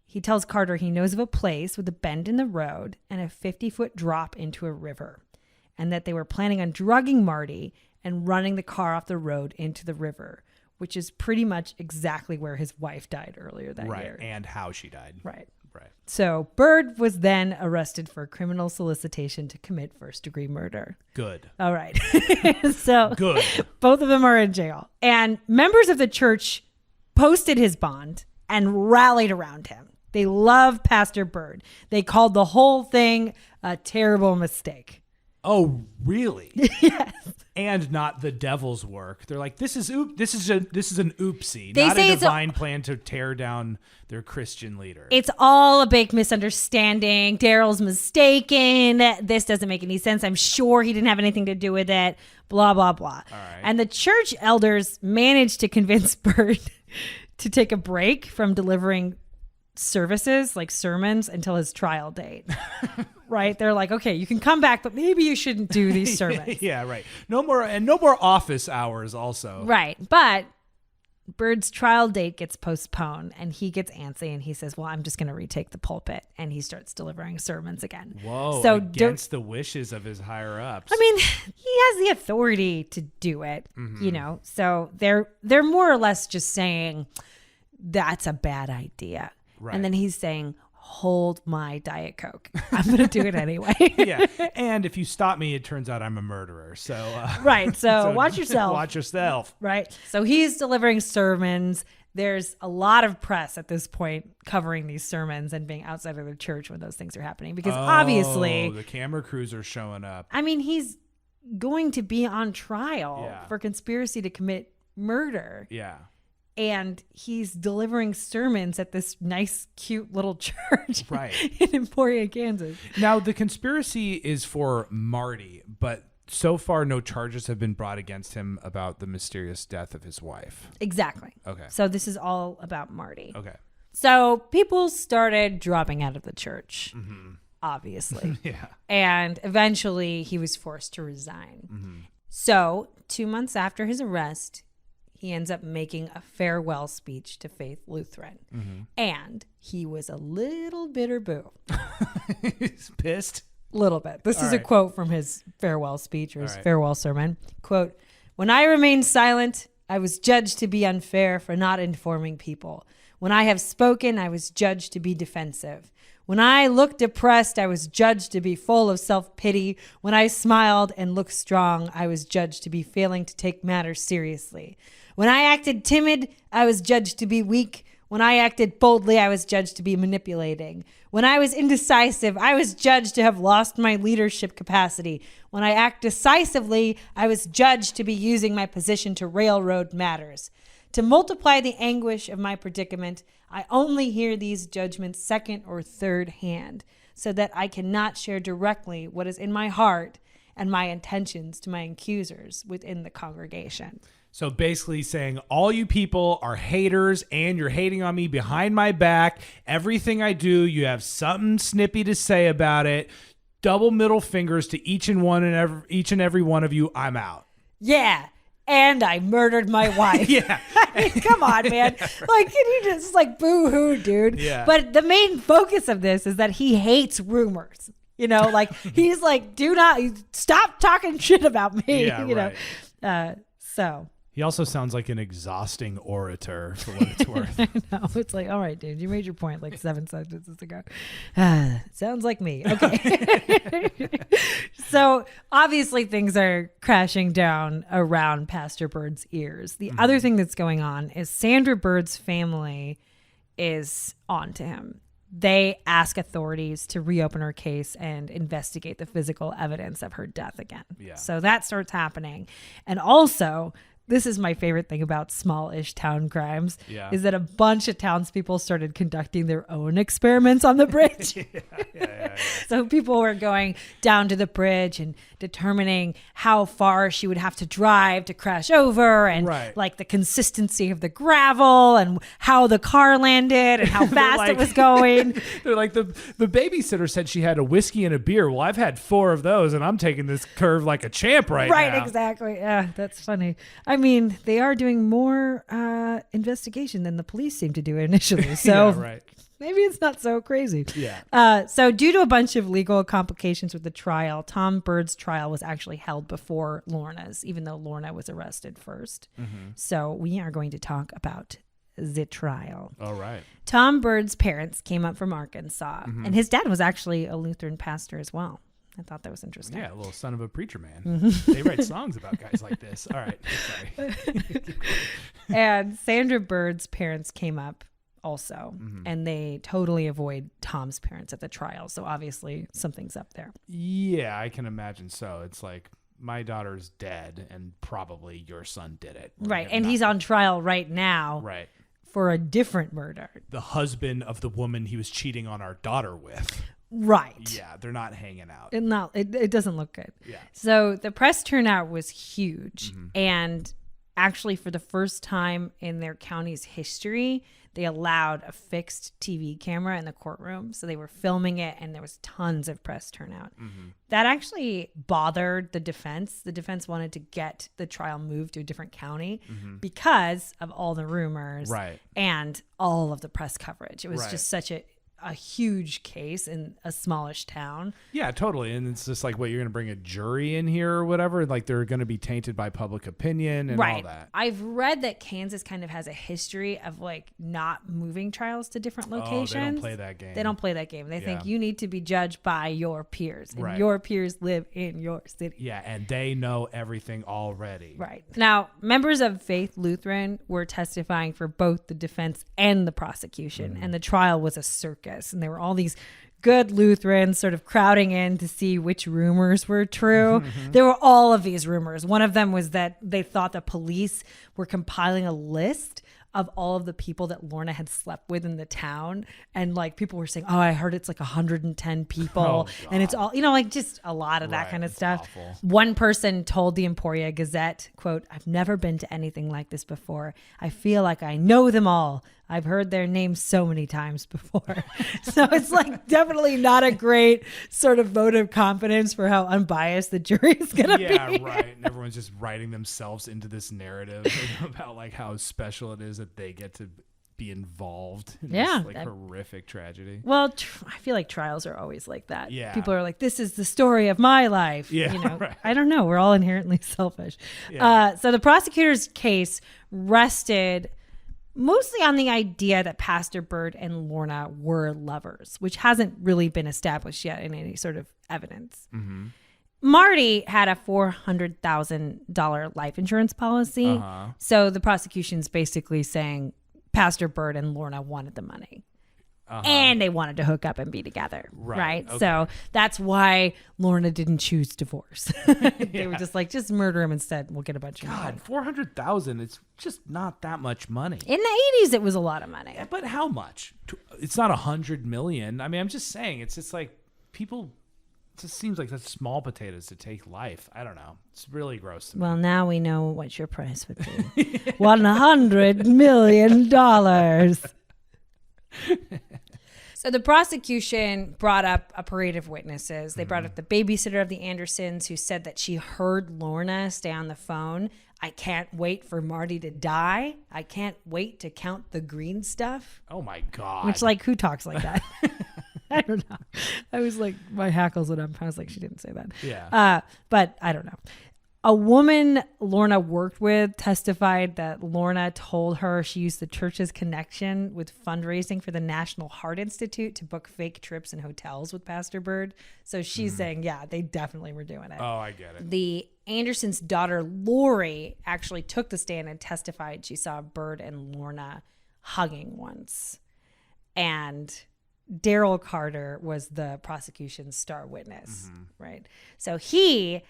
He tells Carter he knows of a place with a bend in the road and a 50-foot drop into a river, and that they were planning on drugging Marty and running the car off the road into the river, which is pretty much exactly where his wife died earlier that year. And how she died. Right. Right. So Bird was then arrested for criminal solicitation to commit first-degree murder. Good. All right. So Good. both of them are in jail. And members of the church posted his bond and rallied around him. They love Pastor Bird. They called the whole thing a terrible mistake. Oh, really? Yes. And not the devil's work. They're like, this is an oopsie, They not say a it's divine plan to tear down their Christian leader. It's all a big misunderstanding. Daryl's mistaken. This doesn't make any sense. I'm sure he didn't have anything to do with it. Blah, blah, blah. All right. And the church elders managed to convince Bird to take a break from delivering services like sermons until his trial date. Right? They're like, okay, you can come back, but maybe you shouldn't do these sermons. Yeah, right. No more office hours also. Right. But Bird's trial date gets postponed and he gets antsy and he says, well, I'm just going to retake the pulpit. And he starts delivering sermons again. Whoa, so against the wishes of his higher ups. I mean, he has the authority to do it, you know, so they're more or less just saying that's a bad idea. Right. And then he's saying, hold my Diet Coke. I'm going to do it anyway. Yeah. And if you stop me, it turns out I'm a murderer. So, right. So watch yourself. Watch yourself. Right. So he's delivering sermons. There's a lot of press at this point covering these sermons and being outside of the church when those things are happening. Because obviously the camera crews are showing up. I mean, he's going to be on trial Yeah. for conspiracy to commit murder. Yeah. And he's delivering sermons at this nice, cute little church Right. in Emporia, Kansas. Now, the conspiracy is for Marty, but so far no charges have been brought against him about the mysterious death of his wife. Exactly. Okay. So this is all about Marty. Okay. So people started dropping out of the church, obviously. Yeah. And eventually he was forced to resign. So 2 months after his arrest, he ends up making a farewell speech to Faith Lutheran. And he was a little bitter boo. He's pissed. Little bit. This is a right. quote from his farewell speech or his right. farewell sermon. Quote, "When I remained silent, I was judged to be unfair for not informing people. When I have spoken, I was judged to be defensive. When I looked depressed, I was judged to be full of self-pity. When I smiled and looked strong, I was judged to be failing to take matters seriously. When I acted timid, I was judged to be weak. When I acted boldly, I was judged to be manipulating. When I was indecisive, I was judged to have lost my leadership capacity. When I act decisively, I was judged to be using my position to railroad matters. To multiply the anguish of my predicament, I only hear these judgments second or third hand, so that I cannot share directly what is in my heart and my intentions to my accusers within the congregation." So basically saying all you people are haters and you're hating on me behind my back. Everything I do, you have something snippy to say about it. Double middle fingers to each and every one of you. I'm out. Yeah. And I murdered my wife. Yeah. I mean, come on, man. Like, can you just boo-hoo, dude? Yeah. But the main focus of this is that he hates rumors. You know, like he's like, do not stop talking shit about me. Yeah, you right. know. So He also sounds like an exhausting orator for what it's worth. I know. It's like, all right, dude, you made your point like 7 sentences ago. Sounds like me. Okay. So obviously things are crashing down around Pastor Bird's ears. The other thing that's going on is Sandra Bird's family is on to him. They ask authorities to reopen her case and investigate the physical evidence of her death again. Yeah. So that starts happening. And also, this is my favorite thing about small-ish town crimes, is that a bunch of townspeople started conducting their own experiments on the bridge. Yeah. So people were going down to the bridge and determining how far she would have to drive to crash over and Right. like the consistency of the gravel and how the car landed and how fast it was going. They're like, the babysitter said she had a whiskey and a beer. Well, I've had 4 of those and I'm taking this curve like a champ right now. Right, exactly. Yeah, that's funny. I mean, they are doing more investigation than the police seem to do initially. So Yeah, right. maybe it's not so crazy. Yeah. So due to a bunch of legal complications with the trial, Tom Bird's trial was actually held before Lorna's, even though Lorna was arrested first. So we are going to talk about the trial. All right. Tom Bird's parents came up from Arkansas, and his dad was actually a Lutheran pastor as well. I thought that was interesting. Yeah, a little son of a preacher man. They write songs about guys like this. All right. Sorry. And Sandra Bird's parents came up also, and they totally avoid Tom's parents at the trial. So obviously something's up there. Yeah, I can imagine so. It's like, my daughter's dead and probably your son did it. Right. And he's on trial right now. Right. For a different murder. The husband of the woman he was cheating on our daughter with. Right. Yeah, they're not hanging out. It doesn't look good. Yeah. So the press turnout was huge. And actually, for the first time in their county's history, they allowed a fixed TV camera in the courtroom. So they were filming it, and there was tons of press turnout. That actually bothered the defense. The defense wanted to get the trial moved to a different county because of all the rumors and all of the press coverage. It was just such a huge case in a smallish town. Yeah, totally. And it's just like, what, you're going to bring a jury in here or whatever? Like, they're going to be tainted by public opinion and all that. I've read that Kansas kind of has a history of like not moving trials to different locations. Oh, they don't play that game. They don't play that game. They think you need to be judged by your peers. And your peers live in your city. Yeah, and they know everything already. Right. Now, members of Faith Lutheran were testifying for both the defense and the prosecution. And the trial was a circus. And there were all these good Lutherans sort of crowding in to see which rumors were true. There were all of these rumors. One of them was that they thought the police were compiling a list of all of the people that Lorna had slept with in the town. And like people were saying, oh, I heard it's like 110 people. And it's all, like just a lot of that kind of stuff. Awful. One person told the Emporia Gazette, quote, "I've never been to anything like this before. I feel like I know them all. I've heard their names so many times before." So it's like definitely not a great sort of vote of confidence for how unbiased the jury is going to be. Yeah, right. And everyone's just writing themselves into this narrative about like how special it is that they get to be involved in this like horrific tragedy. Well, I feel like trials are always like that. Yeah. People are like, this is the story of my life. Yeah, right. I don't know. We're all inherently selfish. Yeah. So the prosecutor's case rested mostly on the idea that Pastor Bird and Lorna were lovers, which hasn't really been established yet in any sort of evidence. Marty had a $400,000 life insurance policy. So the prosecution's basically saying Pastor Bird and Lorna wanted the money. And they wanted to hook up and be together. Right. Okay. So that's why Lorna didn't choose divorce. They were just like, just murder him instead. We'll get a bunch of money. $400,000. It's just not that much money. In the 80s, it was a lot of money. Yeah, but how much? It's not 100 million. I mean, I'm just saying, it's just like people, it just seems like such small potatoes to take life. I don't know. It's really gross to me. Well, now we know what your price would be. $100 million. So the prosecution brought up a parade of witnesses. They brought up the babysitter of the Andersons, who said that she heard Lorna say on the phone, "I can't wait for Marty to die. I can't wait to count the green stuff." Oh my God. Which, like, who talks like that? I don't know. I was like, my hackles went up. I was like, she didn't say that. Yeah. But I don't know. A woman Lorna worked with testified that Lorna told her she used the church's connection with fundraising for the National Heart Institute to book fake trips and hotels with Pastor Bird. So she's saying, yeah, they definitely were doing it. Oh, I get it. The Anderson's daughter, Lori, actually took the stand and testified she saw Bird and Lorna hugging once. And Daryl Carter was the prosecution's star witness, right? So he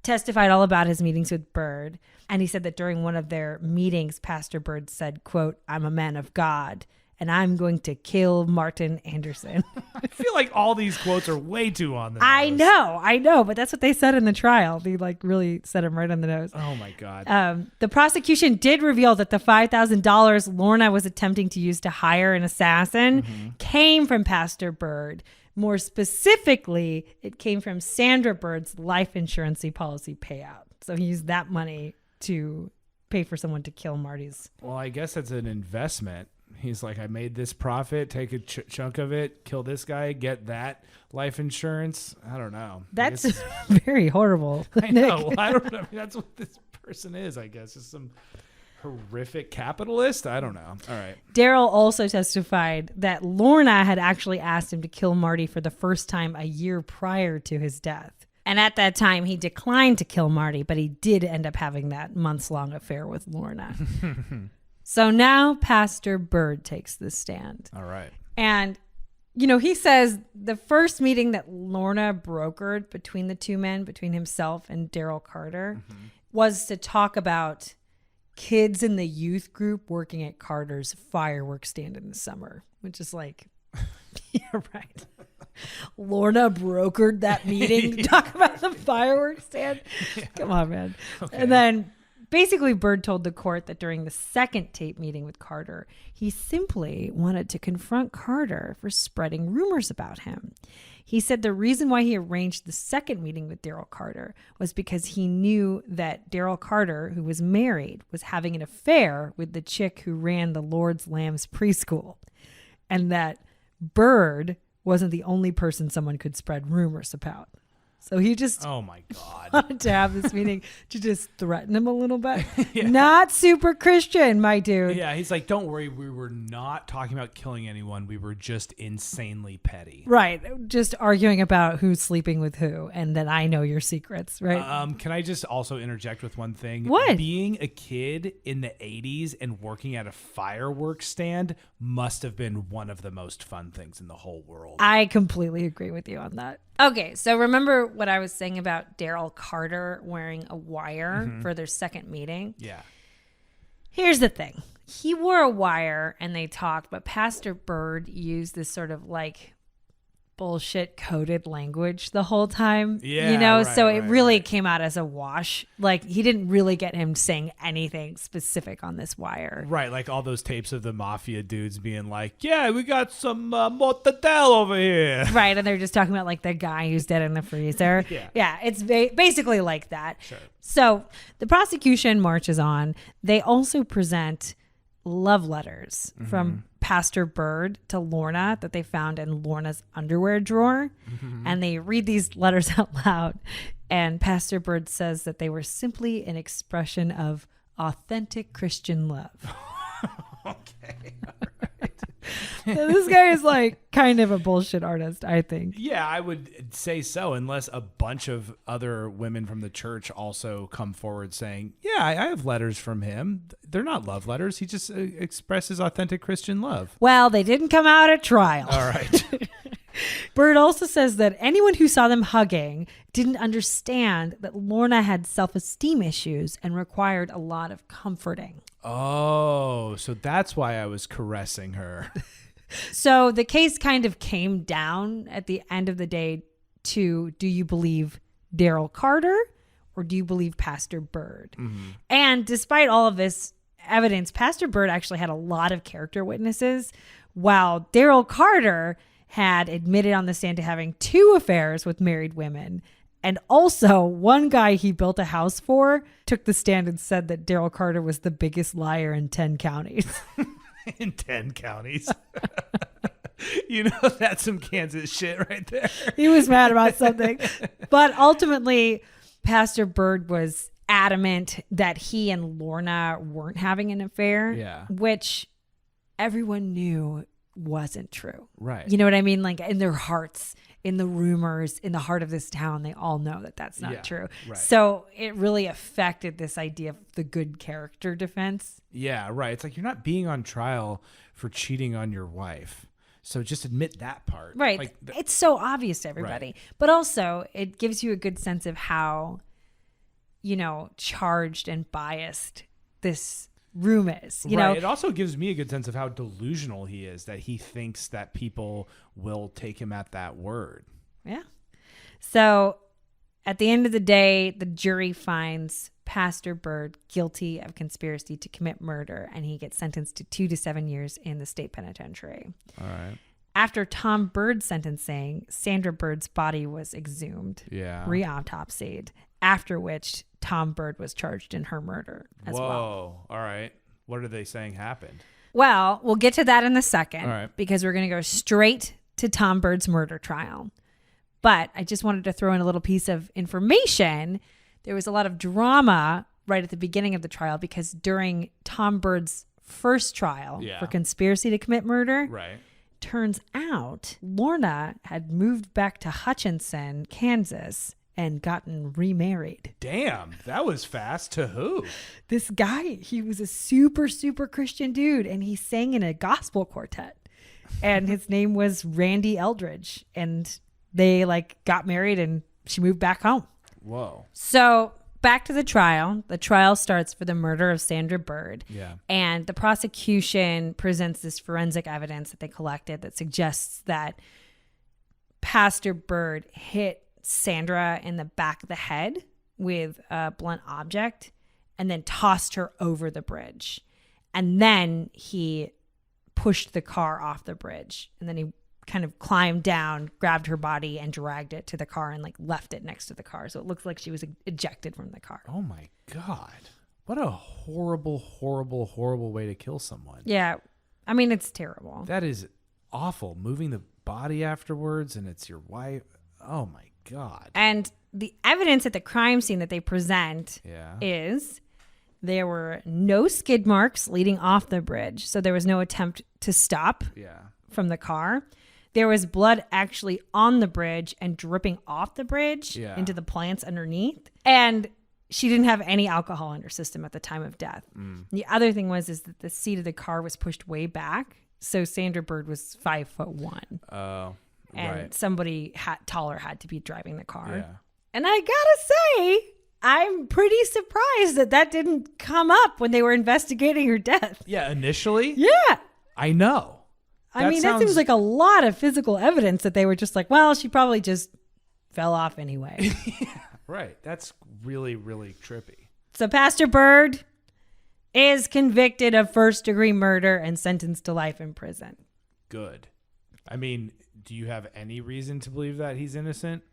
testified all about his meetings with Bird. And he said that during one of their meetings, Pastor Bird said, quote, "I'm a man of God and I'm going to kill Martin Anderson." I feel like all these quotes are way too on the nose. I know, but that's what they said in the trial. They like really set him right on the nose. Oh my God. The prosecution did reveal that the $5,000 Lorna was attempting to use to hire an assassin came from Pastor Bird. More specifically, it came from Sandra Bird's life insurance policy payout. So he used that money to pay for someone to kill Marty's. Well, I guess that's an investment. He's like, I made this profit, take a chunk of it, kill this guy, get that life insurance. I don't know. That's very horrible. I know. I don't know. I mean, that's what this person is, I guess. Just some Horrific capitalist? I don't know. All right. Daryl also testified that Lorna had actually asked him to kill Marty for the first time a year prior to his death. And at that time, he declined to kill Marty, but he did end up having that months-long affair with Lorna. So now Pastor Bird takes the stand. All right. And, he says the first meeting that Lorna brokered between the two men, between himself and Daryl Carter, was to talk about kids in the youth group working at Carter's fireworks stand in the summer, which is like, yeah, right. Lorna brokered that meeting to talk about the fireworks stand. Yeah. Come on, man. Okay. And then basically Bird told the court that during the second tape meeting with Carter, he simply wanted to confront Carter for spreading rumors about him. He said the reason why he arranged the second meeting with Daryl Carter was because he knew that Daryl Carter, who was married, was having an affair with the chick who ran the Lord's Lambs preschool, and that Bird wasn't the only person someone could spread rumors about. So he just oh my God, wanted to have this meeting to just threaten him a little bit. Yeah. Not super Christian, my dude. Yeah, he's like, don't worry, we were not talking about killing anyone. We were just insanely petty. Right. Just arguing about who's sleeping with who, and then I know your secrets, right? Can I just also interject with one thing? What? Being a kid in the 80s and working at a fireworks stand must have been one of the most fun things in the whole world. I completely agree with you on that. Okay, so remember what I was saying about Daryl Carter wearing a wire for their second meeting? Yeah. Here's the thing. He wore a wire and they talked, but Pastor Bird used this sort of like bullshit coded language the whole time. Yeah, right, so it really came out as a wash. Like he didn't really get him saying anything specific on this wire. Right, like all those tapes of the mafia dudes being like, yeah, we got some mortadella over here. Right, and they're just talking about like the guy who's dead in the freezer. Yeah, it's basically like that. Sure. So the prosecution marches on. They also present love letters from Pastor Bird to Lorna that they found in Lorna's underwear drawer. And they read these letters out loud. And Pastor Bird says that they were simply an expression of authentic Christian love. Okay. All right. So this guy is like kind of a bullshit artist, I think. Yeah, I would say so, unless a bunch of other women from the church also come forward saying, yeah, I have letters from him. They're not love letters. He just expresses authentic Christian love. Well, they didn't come out at trial. All right. Bird also says that anyone who saw them hugging didn't understand that Lorna had self-esteem issues and required a lot of comforting. Oh, so that's why I was caressing her. So the case kind of came down at the end of the day to, do you believe Daryl Carter or do you believe Pastor Bird? And despite all of this evidence, Pastor Bird actually had a lot of character witnesses, while Daryl Carter had admitted on the stand to having 2 affairs with married women. And also, one guy he built a house for took the stand and said that Daryl Carter was the biggest liar in 10 counties. In 10 counties. That's some Kansas shit right there. He was mad about something. But ultimately, Pastor Bird was adamant that he and Lorna weren't having an affair, which everyone knew wasn't true. Right. You know what I mean? Like in their hearts, in the rumors, in the heart of this town, they all know that that's not true. Right. So it really affected this idea of the good character defense. Yeah, right. It's like you're not being on trial for cheating on your wife. So just admit that part. Right. Like it's so obvious to everybody. Right. But also it gives you a good sense of how, charged and biased this room is. You know, it also gives me a good sense of how delusional he is, that he thinks that people will take him at that word. Yeah. So at the end of the day, the jury finds Pastor Bird guilty of conspiracy to commit murder, and he gets sentenced to 2 to 7 years in the state penitentiary. All right. After Tom Bird's sentencing, Sandra Bird's body was exhumed, re-autopsied, after which Tom Bird was charged in her murder as well. Whoa. All right. What are they saying happened? Well, we'll get to that in a second. All right. Because we're going to go straight to Tom Bird's murder trial. But I just wanted to throw in a little piece of information. There was a lot of drama right at the beginning of the trial because during Tom Bird's first trial for conspiracy to commit murder, turns out Lorna had moved back to Hutchinson, Kansas, and gotten remarried. Damn, that was fast. To who? This guy, he was a super, super Christian dude, and he sang in a gospel quartet. And his name was Randy Eldridge. And they got married and she moved back home. Whoa. So back to the trial. The trial starts for the murder of Sandra Bird. Yeah. And the prosecution presents this forensic evidence that they collected that suggests that Pastor Bird hit Sandra in the back of the head with a blunt object and then tossed her over the bridge. And then he pushed the car off the bridge. And then he kind of climbed down, grabbed her body and dragged it to the car and left it next to the car. So it looks like she was ejected from the car. Oh my God. What a horrible, horrible, horrible way to kill someone. Yeah. I mean, it's terrible. That is awful. Moving the body afterwards and it's your wife. Oh my God. And the evidence at the crime scene that they present Yeah. is there were no skid marks leading off the bridge. So there was no attempt to stop from the car. There was blood actually on the bridge and dripping off the bridge into the plants underneath. And she didn't have any alcohol in her system at the time of death. The other thing is that the seat of the car was pushed way back. So Sandra Bird was 5'1". Oh, and somebody taller had to be driving the car. Yeah. And I gotta say, I'm pretty surprised that didn't come up when they were investigating her death. Yeah, initially? Yeah. I know. That seems like a lot of physical evidence that they were just well, she probably just fell off anyway. Right. That's really, really trippy. So Pastor Bird is convicted of first-degree murder and sentenced to life in prison. Good. I mean, do you have any reason to believe that he's innocent?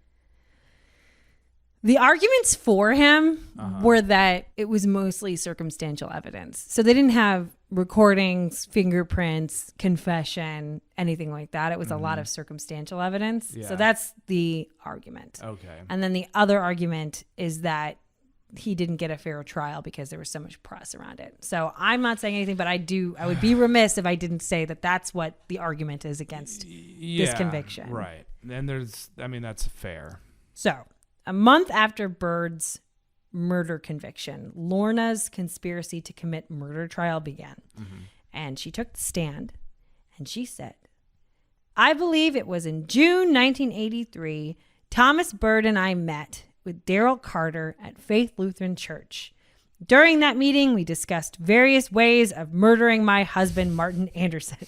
The arguments for him were that it was mostly circumstantial evidence. So they didn't have recordings, fingerprints, confession, anything like that. It was a lot of circumstantial evidence. Yeah. So that's the argument. Okay. And then the other argument is that he didn't get a fair trial because there was so much press around it. So I'm not saying anything, but I would be remiss if I didn't say that that's what the argument is against this conviction. Right. And that's fair. So a month after Bird's murder conviction, Lorna's conspiracy to commit murder trial began. And she took the stand and she said, I believe it was in June 1983, Thomas Bird and I met with Daryl Carter at Faith Lutheran Church. During that meeting, we discussed various ways of murdering my husband, Martin Anderson,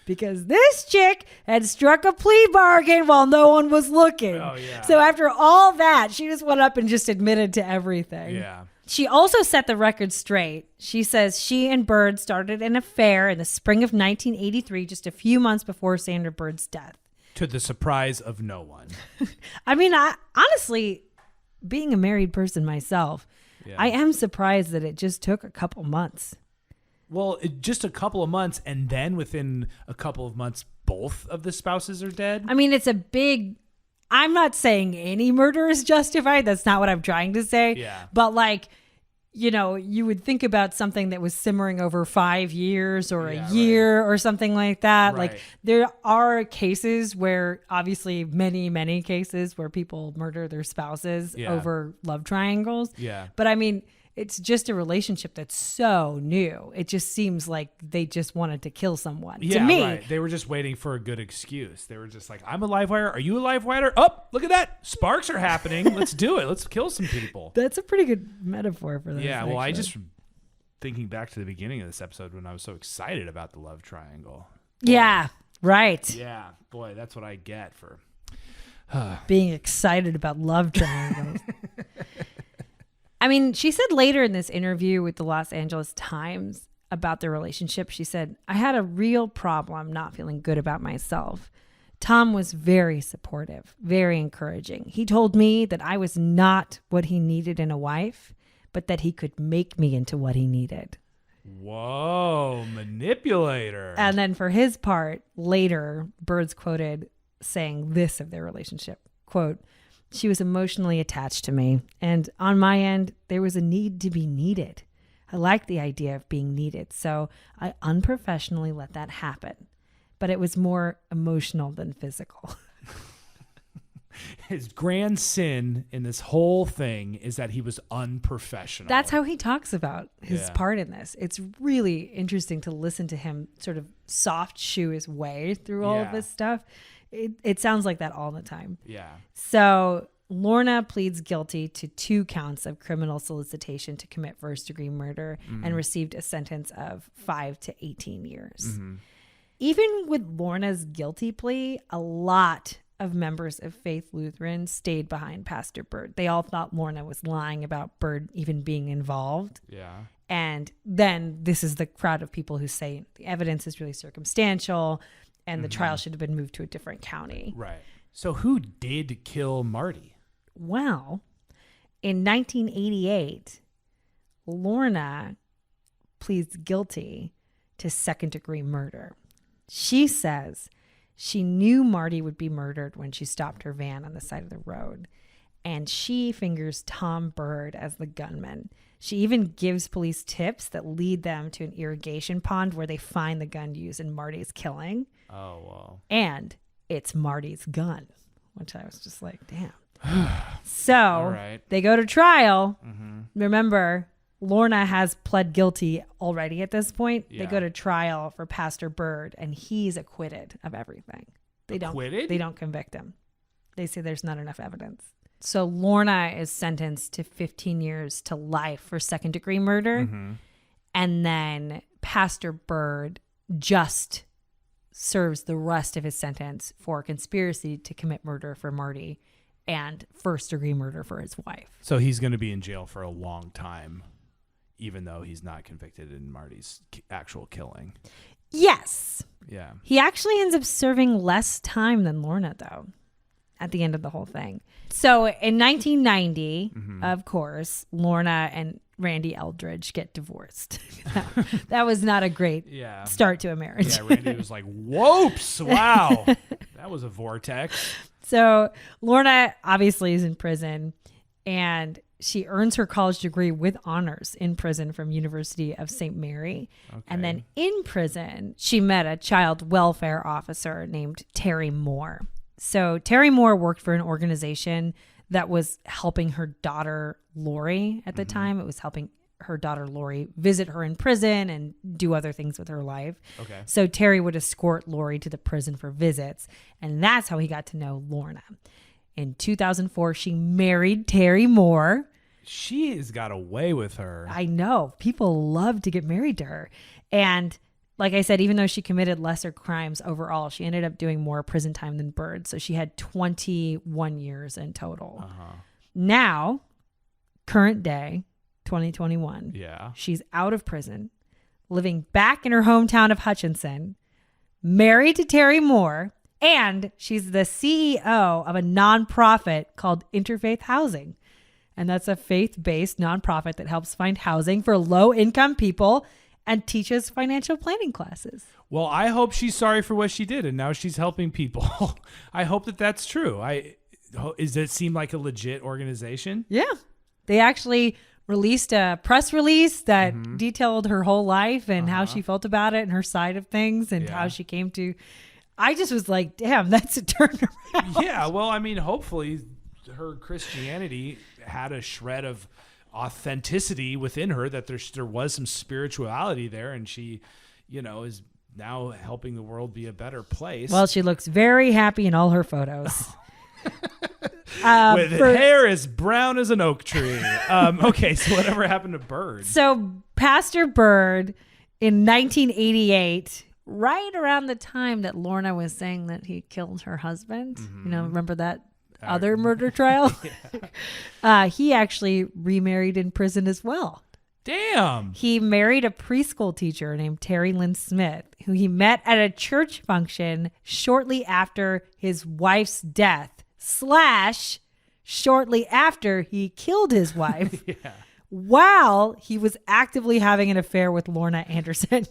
because this chick had struck a plea bargain while no one was looking. Oh, yeah. So after all that, she just went up and just admitted to everything. Yeah. She also set the record straight. She says she and Bird started an affair in the spring of 1983, just a few months before Sandra Bird's death. To the surprise of no one. I mean, honestly, being a married person myself, I am surprised that it just took a couple months. Well, just a couple of months, and then within a couple of months, both of the spouses are dead? I mean, it's a big... I'm not saying any murder is justified. That's not what I'm trying to say. Yeah. But you would think about something that was simmering over 5 years or a year or something like that. Right. There are cases where, obviously many, many cases where people murder their spouses over love triangles. Yeah. But I mean, it's just a relationship that's so new. It just seems like they just wanted to kill someone. Yeah, to me. Right. They were just waiting for a good excuse. They were just like, I'm a live wire. Are you a live wire? Oh, look at that. Sparks are happening. Let's do it. Let's kill some people. That's a pretty good metaphor for this. Yeah. Well, I actually. just thinking back to the beginning of this episode when I was so excited about the love triangle. Yeah. Right. Yeah. Boy, that's what I get for being excited about love triangles. I mean, she said later in this interview with the Los Angeles Times about their relationship, she said, I had a real problem not feeling good about myself. Tom was very supportive, very encouraging. He told me that I was not what he needed in a wife, but that he could make me into what he needed. Whoa, manipulator. And then for his part, later, Bird's quoted saying this of their relationship, quote, She was emotionally attached to me. And on my end, there was a need to be needed. I liked the idea of being needed. So I unprofessionally let that happen. But it was more emotional than physical. His grand sin in this whole thing is that he was unprofessional. That's how he talks about his Yeah. part in this. It's really interesting to listen to him sort of soft shoe his way through all of Yeah. this stuff. It sounds like that all the time. Yeah. So Lorna pleads guilty to 2 counts of criminal solicitation to commit first-degree murder and received a sentence of 5 to 18 years. Even with Lorna's guilty plea, a lot of members of Faith Lutheran stayed behind Pastor Bird. They all thought Lorna was lying about Bird even being involved. Yeah. And then this is the crowd of people who say the evidence is really circumstantial and the trial should have been moved to a different county. Right. So who did kill Marty? Well, in 1988, Lorna pleads guilty to second-degree murder. She says she knew Marty would be murdered when she stopped her van on the side of the road, and she fingers Tom Bird as the gunman. She even gives police tips that lead them to an irrigation pond where they find the gun used in Marty's killing. Oh, well. And it's Marty's gun, which I was just like, damn. So All right. they go to trial. Remember, Lorna has pled guilty already at this point. Yeah. They go to trial for Pastor Bird, and he's acquitted of everything. Acquitted? They don't convict him. They say there's not enough evidence. So Lorna is sentenced to 15 years to life for second-degree murder. And then Pastor Bird just serves the rest of his sentence for conspiracy to commit murder for Marty and first-degree murder for his wife. So he's going to be in jail for a long time, even though he's not convicted in Marty's actual killing. Yes. Yeah. He actually ends up serving less time than Lorna, though, at the end of the whole thing. So in 1990, of course, Lorna and Randy Eldridge get divorced. That was not a great start to a marriage. Yeah, Randy was like, whoops, wow. That was a vortex. So Lorna obviously is in prison, and she earns her college degree with honors in prison from University of St. Mary. Okay. And then in prison, she met a child welfare officer named Terry Moore. So Terry Moore worked for an organization that was helping her daughter, Lori, at the time. It was helping her daughter, Lori, visit her in prison and do other things with her life. Okay. So Terry would escort Lori to the prison for visits. And that's how he got to know Lorna. In 2004, she married Terry Moore. She has got away with her. I know. People love to get married to her. And like I said, even though she committed lesser crimes overall, she ended up doing more prison time than Bird. So she had 21 years in total. Now, current day, 2021, Yeah. she's out of prison, living back in her hometown of Hutchinson, married to Terry Moore, and she's the CEO of a nonprofit called Interfaith Housing. And that's a faith-based nonprofit that helps find housing for low-income people and teaches financial planning classes. Well, I hope she's sorry for what she did, and now she's helping people. I hope that that's true. Does it seem like a legit organization? Yeah. They actually released a press release that detailed her whole life and how she felt about it and her side of things and how she came to. I just was like, damn, that's a turnaround. Yeah, well, I mean, hopefully her Christianity had a shred of authenticity within her, that there was some spirituality there, and she, is now helping the world be a better place. Well, she looks very happy in all her photos. With hair as brown as an oak tree. Okay, so whatever happened to Bird? So Pastor Bird in 1988, right around the time that Lorna was saying that he killed her husband, remember that other murder trial? He actually remarried in prison as well. Damn. He married a preschool teacher named Terry Lynn Smith, who he met at a church function shortly after his wife's death / shortly after he killed his wife while he was actively having an affair with Lorna Anderson.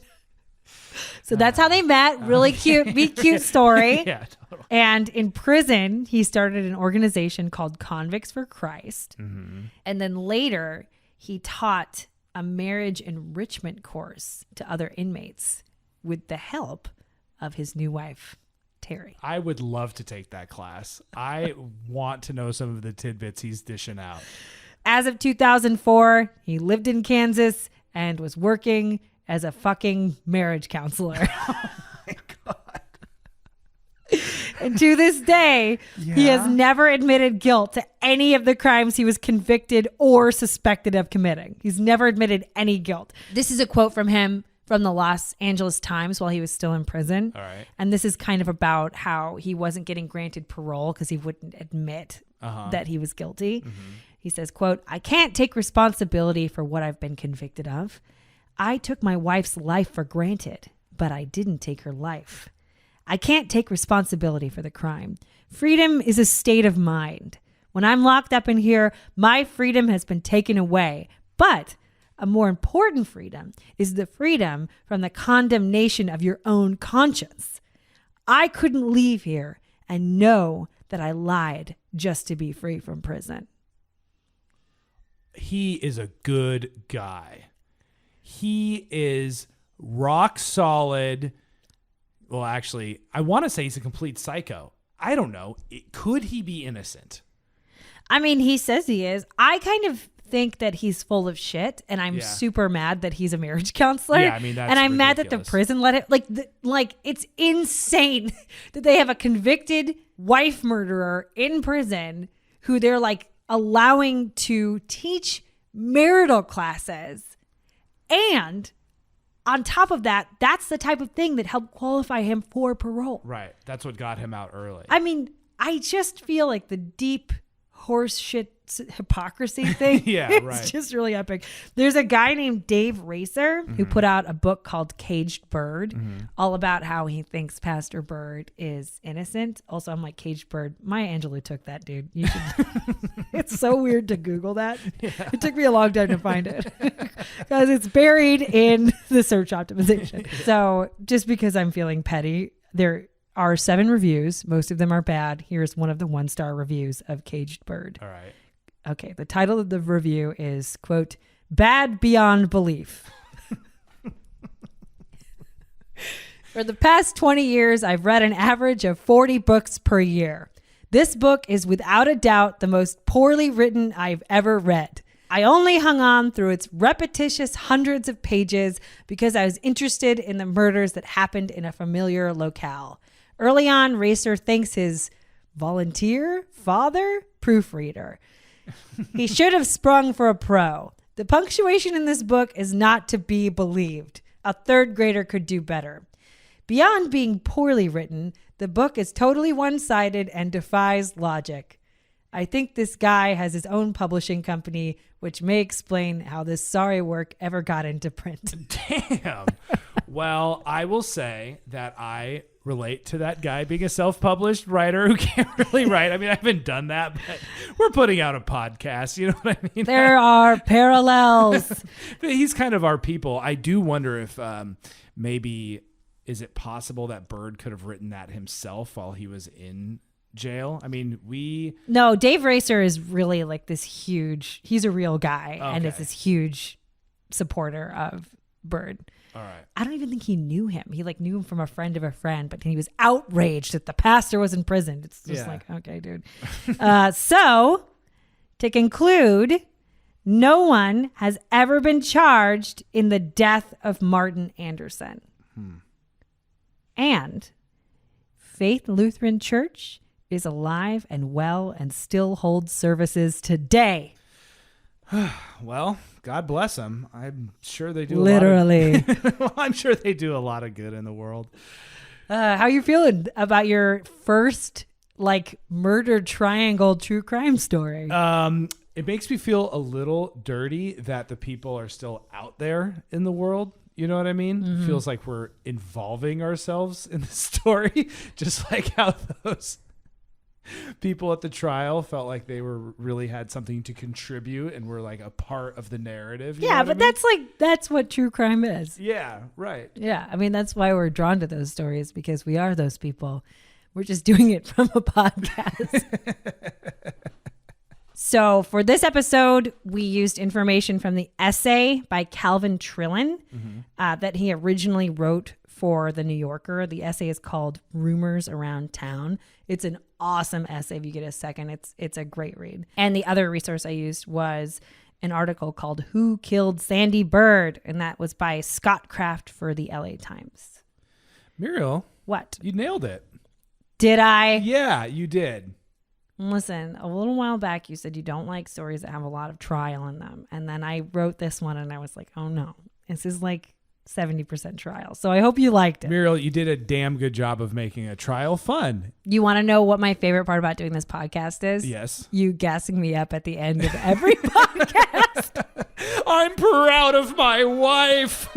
So that's how they met. Really cute, be cute story. Yeah, And in prison, he started an organization called Convicts for Christ. And then later, he taught a marriage enrichment course to other inmates with the help of his new wife, Terry. I would love to take that class. I want to know some of the tidbits he's dishing out. As of 2004, he lived in Kansas and was working as a fucking marriage counselor. Oh my God. And to this day, he has never admitted guilt to any of the crimes he was convicted or suspected of committing. He's never admitted any guilt. This is a quote from him from the Los Angeles Times while he was still in prison. All right. And this is kind of about how he wasn't getting granted parole because he wouldn't admit that he was guilty. He says, quote, "I can't take responsibility for what I've been convicted of. I took my wife's life for granted, but I didn't take her life. I can't take responsibility for the crime. Freedom is a state of mind. When I'm locked up in here, my freedom has been taken away. But a more important freedom is the freedom from the condemnation of your own conscience. I couldn't leave here and know that I lied just to be free from prison." He is a good guy. He is rock solid. Well, actually, I want to say he's a complete psycho. I don't know. Could he be innocent? I mean, he says he is. I kind of think that he's full of shit, and I'm super mad that he's a marriage counselor. Yeah, I mean, that's and I'm mad that ridiculous. the prison let it. Like it's insane that they have a convicted wife murderer in prison who they're like allowing to teach marital classes, and on top of that, that's the type of thing that helped qualify him for parole. Right. That's what got him out early. I mean, I just feel like the deep horse shit hypocrisy thing. Yeah, it's right. just really epic. There's a guy named Dave Racer who put out a book called Caged Bird, all about how he thinks Pastor Bird is innocent. Also, I'm like, Caged Bird. Maya Angelou took that, dude. You should. It's so weird to Google that. Yeah. It took me a long time to find it because it's buried in the search optimization. So just because I'm feeling petty, there are 7 reviews. Most of them are bad. Here's one of the 1-star reviews of Caged Bird. All right. Okay, the title of the review is, quote, "Bad Beyond Belief." "For the past 20 years, I've read an average of 40 books per year. This book is without a doubt the most poorly written I've ever read. I only hung on through its repetitious hundreds of pages because I was interested in the murders that happened in a familiar locale. Early on, Racer thanks his volunteer father proofreader. He should have sprung for a pro. The punctuation in this book is not to be believed. A 3rd grader could do better. Beyond being poorly written, the book is totally one-sided and defies logic. I think this guy has his own publishing company, which may explain how this sorry work ever got into print." Damn. Well, I will say that I relate to that guy being a self-published writer who can't really write. I mean, I haven't done that, but we're putting out a podcast. You know what I mean? There are parallels. But he's kind of our people. I do wonder if maybe, is it possible that Bird could have written that himself while he was in jail? I mean, No, Dave Racer is really like this huge, he's a real guy and is this huge supporter of Bird. All right. I don't even think he knew him. He like knew him from a friend of a friend, but he was outraged that the pastor was in prison. It's just like, okay, dude. So to conclude, no one has ever been charged in the death of Martin Anderson. And Faith Lutheran Church is alive and well and still holds services today. Well, God bless them. I'm sure they do. Literally. I'm sure they do a lot of good in the world. How you feeling about your first like murder triangle true crime story? It makes me feel a little dirty that the people are still out there in the world. You know what I mean? Mm-hmm. Feels like we're involving ourselves in the story, just like how those people at the trial felt like they really had something to contribute and were like a part of the narrative. You know what I mean? that's what true crime is. Yeah, right. Yeah, I mean that's why we're drawn to those stories, because we are those people. We're just doing it from a podcast. So for this episode, we used information from the essay by Calvin Trillin that he originally wrote for The New Yorker. The essay is called Rumors Around Town. It's an awesome essay if you get a second. It's a great read. And the other resource I used was an article called Who Killed Sandy Bird? And that was by Scott Kraft for the LA Times. Muriel. What? You nailed it. Did I? Yeah, you did. Listen, a little while back you said you don't like stories that have a lot of trial in them. And then I wrote this one and I was like, oh no, this is like 70% trial. So I hope you liked it. Muriel, you did a damn good job of making a trial fun. You want to know what my favorite part about doing this podcast is? Yes. You gassing me up at the end of every podcast. I'm proud of my wife.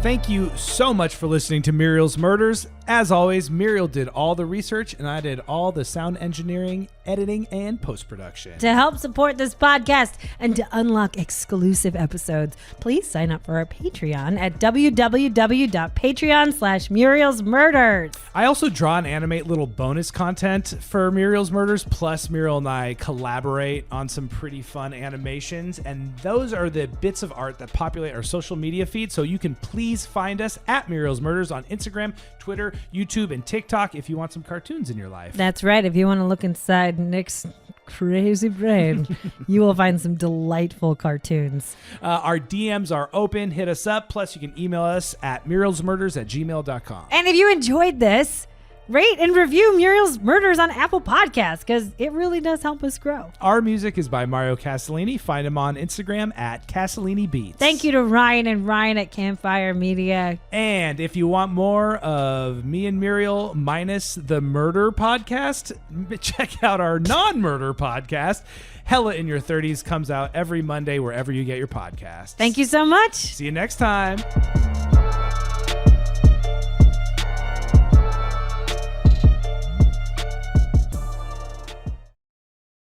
Thank you so much for listening to Muriel's Murders. As always, Muriel did all the research and I did all the sound engineering, editing, and post-production. To help support this podcast and to unlock exclusive episodes, please sign up for our Patreon at www.patreon.com/murielsmurders. I also draw and animate little bonus content for Muriel's Murders, plus Muriel and I collaborate on some pretty fun animations, and those are the bits of art that populate our social media feed, so you can please find us at Muriel's Murders on Instagram, Twitter, YouTube, and TikTok if you want some cartoons in your life. That's right. If you want to look inside Nick's crazy brain, you will find some delightful cartoons. Our DMs are open. Hit us up. Plus, you can email us at murielsmurders@gmail.com. And if you enjoyed this, rate and review Muriel's Murders on Apple Podcasts because it really does help us grow. Our music is by Mario Castellini. Find him on Instagram at Castellini Beats. Thank you to Ryan and Ryan at Campfire Media. And if you want more of me and Muriel minus the murder podcast, check out our non-murder podcast. Hella in Your 30s comes out every Monday wherever you get your podcast. Thank you so much. See you next time.